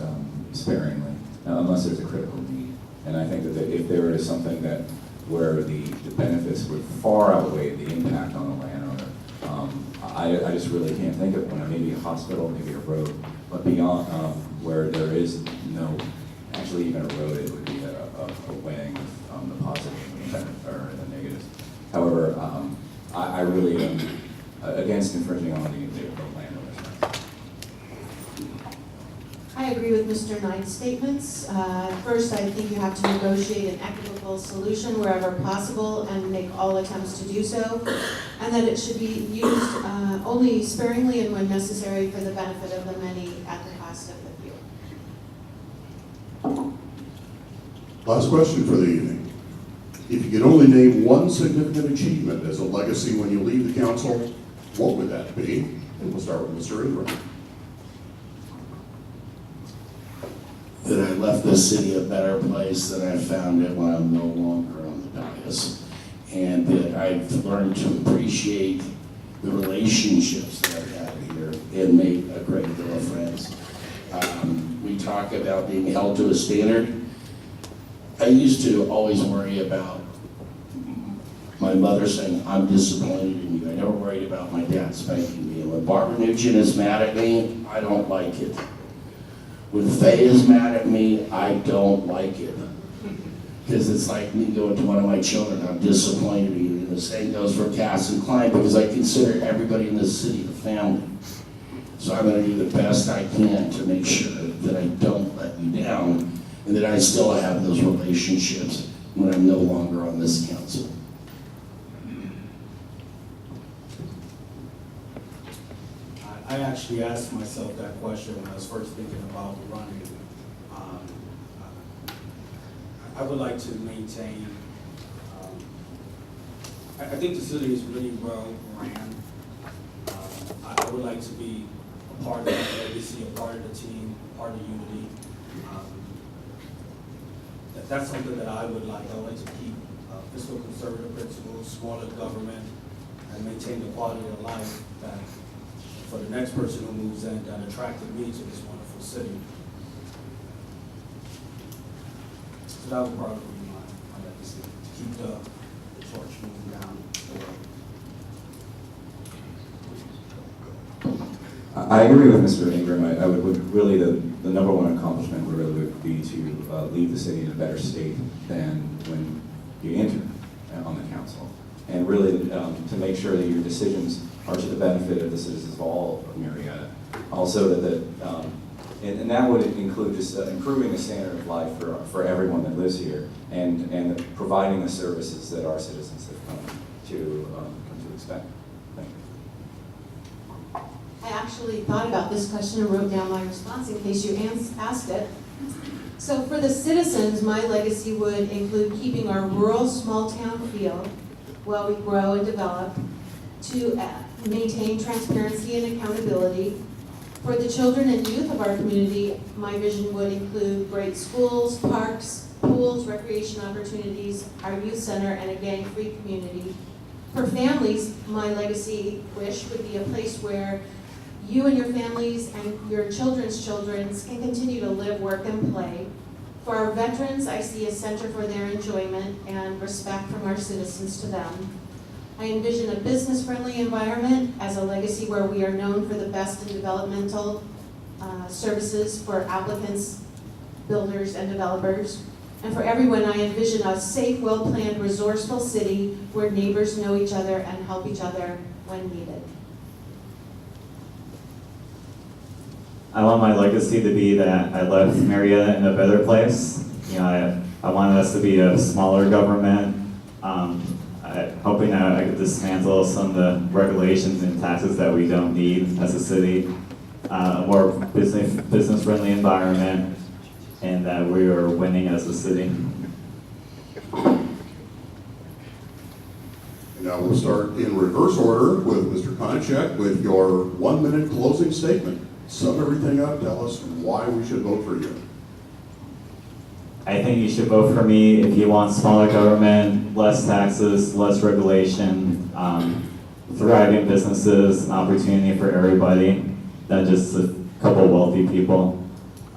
sparingly, unless there's a critical need. And I think that if there is something that where the benefits would far outweigh the impact on the landowner, I just really can't think of one. Maybe a hospital, maybe a road, but beyond where there is no, actually even a road, it would be a weighing of the positive or the negatives. However, I really am against infringing on the landowner's rights. I agree with Mr. Knight's statements. First, I think you have to negotiate an equitable solution wherever possible and make all attempts to do so, and that it should be used only sparingly and when necessary for the benefit of the many at the cost of the few. Last question for the evening. If you could only name one significant achievement as a legacy when you leave the council, what would that be? And we'll start with Mr. Ingram. That I left this city a better place than I found it when I'm no longer on the dais. And that I've learned to appreciate the relationships that I've had here and made a great deal of friends. We talk about being held to a standard. I used to always worry about my mother saying, I'm disappointed in you. I never worried about my dad spanking me. And when Barbara Nugent is mad at me, I don't like it. When Faye is mad at me, I don't like it. Because it's like me going to one of my children, I'm disappointed in you. And the same goes for Cass and Klein, because I consider everybody in this city a family. So I'm going to do the best I can to make sure that I don't let you down, and that I still have those relationships when I'm no longer on this council. I actually asked myself that question when I was first thinking about running. I would like to maintain, I think the city is really well ran. I would like to be a part of the legacy, a part of the team, a part of unity. That's something that I would like. I would like to keep fiscal conservative principles, smaller government, and maintain the quality of life that for the next person who moves in that attracted me to this wonderful city. So that would probably be my legacy, to keep the torch moving down the road. I agree with Mr. Ingram. I would really, the number one accomplishment would really be to leave the city in a better state than when you enter on the council. And really to make sure that your decisions are to the benefit of the citizens of all of Murrieta. Also and that would include just improving the standard of life for everyone that lives here, and providing the services that our citizens have come to expect. Thank you. I actually thought about this question and wrote down my response in case you asked it. So for the citizens, my legacy would include keeping our rural small town feel while we grow and develop, to maintain transparency and accountability. For the children and youth of our community, my vision would include great schools, parks, pools, recreation opportunities, our youth center, and a gang-free community. For families, my legacy wish would be a place where you and your families and your children's children can continue to live, work, and play. For our veterans, I see a center for their enjoyment and respect from our citizens to them. I envision a business-friendly environment as a legacy where we are known for the best in developmental services for applicants, builders, and developers. And for everyone, I envision a safe, well-planned, resourceful city where neighbors know each other and help each other when needed. I want my legacy to be that I left Murrieta in a better place. You know, I wanted us to be a smaller government, hoping that I could dismantle some of the regulations and taxes that we don't need as a city, a more business-friendly environment, and that we are winning as a city. Now we'll start in reverse order with Mr. Konchak with your 1-minute closing statement. Sum everything up, tell us why we should vote for you. I think you should vote for me if you want smaller government, less taxes, less regulation, thriving businesses, an opportunity for everybody, not just a couple wealthy people.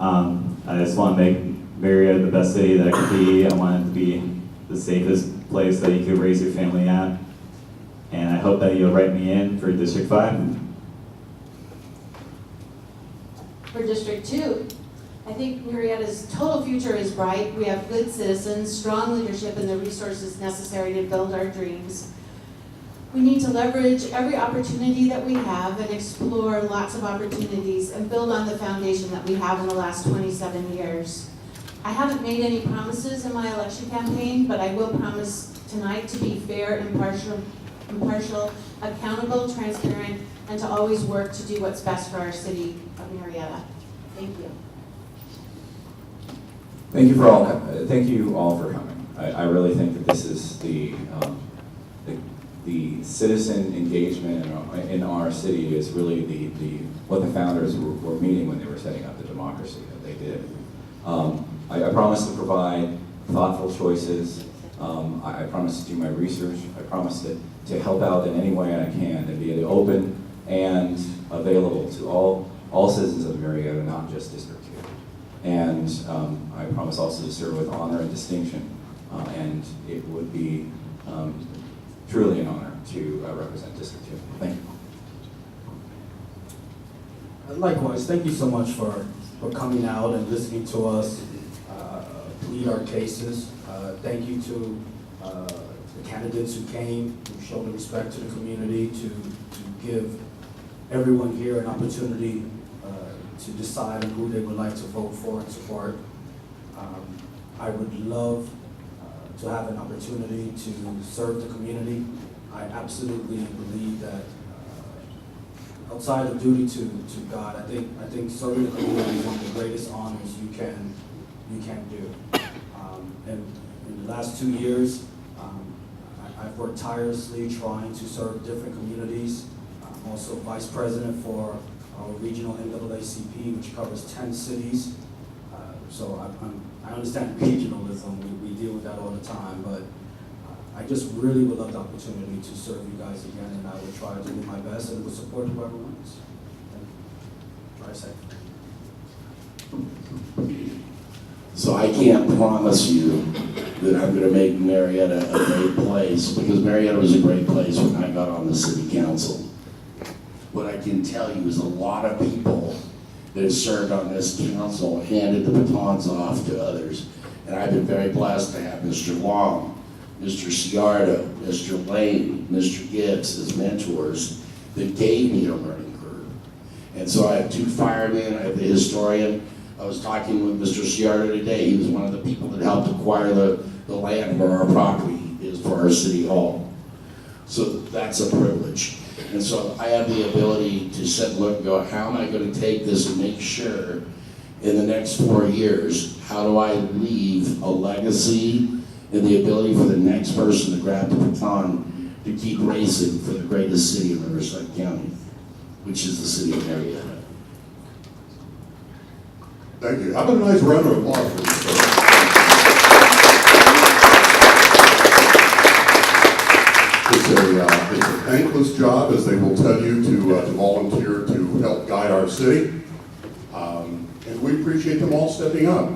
I just want to make Murrieta the best city that it could be. I want it to be the safest place that you could raise your family at. And I hope that you'll write me in for District 5. For District 2, I think Murrieta's total future is bright. We have good citizens, strong leadership, and the resources necessary to build our dreams. We need to leverage every opportunity that we have and explore lots of opportunities and build on the foundation that we have in the last 27 years. I haven't made any promises in my election campaign, but I will promise tonight to be fair, impartial, accountable, transparent, and to always work to do what's best for our city of Murrieta. Thank you. Thank you all for coming. I really think that this is the citizen engagement in our city is really what the founders were meaning when they were setting up the democracy that they did. I promise to provide thoughtful choices. I promise to do my research. I promise to help out in any way I can and be open and available to all citizens of Murrieta, not just District 2. And I promise also to serve with honor and distinction. And it would be truly an honor to represent District 2. Thank you. Likewise, thank you so much for coming out and listening to us plead our cases. Thank you to the candidates who came, who showed respect to the community, to give everyone here an opportunity to decide on who they would like to vote for and support. I would love to have an opportunity to serve the community. I absolutely believe that outside of duty to God, I think serving the community is one of the greatest honors you can do. And in the last 2 years, I've worked tirelessly trying to serve different communities. I'm also vice president for our regional NAACP, which covers 10 cities. So I understand regionalism, we deal with that all the time, but I just really would love the opportunity to serve you guys again, and I will try to do my best and will support whoever wins. Try to say. So I can't promise you that I'm going to make Murrieta a great place, because Murrieta was a great place when I got on the city council. What I can tell you is a lot of people that have served on this council handed the batons off to others. And I've been very blessed to have Mr. Long, Mr. Ciardo, Mr. Lane, Mr. Gibbs as mentors that gave me a learning curve. And so I have 2 firemen, I have the historian. I was talking with Mr. Ciardo today. He was one of the people that helped acquire the land where our property is for our city hall. So that's a privilege. And so I have the ability to sit and look and go, how am I going to take this and make sure in the next 4 years, how do I leave a legacy and the ability for the next person to grab the baton to keep racing for the greatest city in Riverside County, which is the city of Murrieta. Thank you. How about a nice round of applause for this folks? It's a thankless job, as they will tell you, to volunteer to help guide our city. And we appreciate them all stepping up.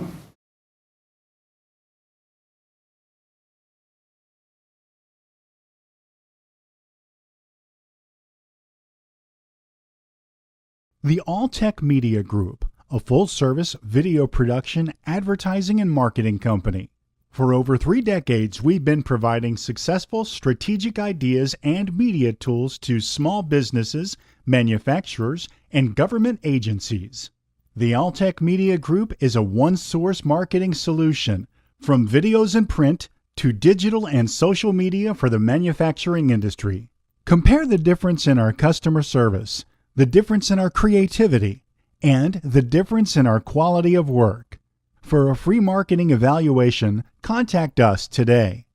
The All-Tech Media Group, a full-service video production, advertising, and marketing company. For over 3 decades, we've been providing successful strategic ideas and media tools to small businesses, manufacturers, and government agencies. The All-Tech Media Group is a one-source marketing solution, from videos and print to digital and social media for the manufacturing industry. Compare the difference in our customer service, the difference in our creativity, and the difference in our quality of work. For a free marketing evaluation, contact us today.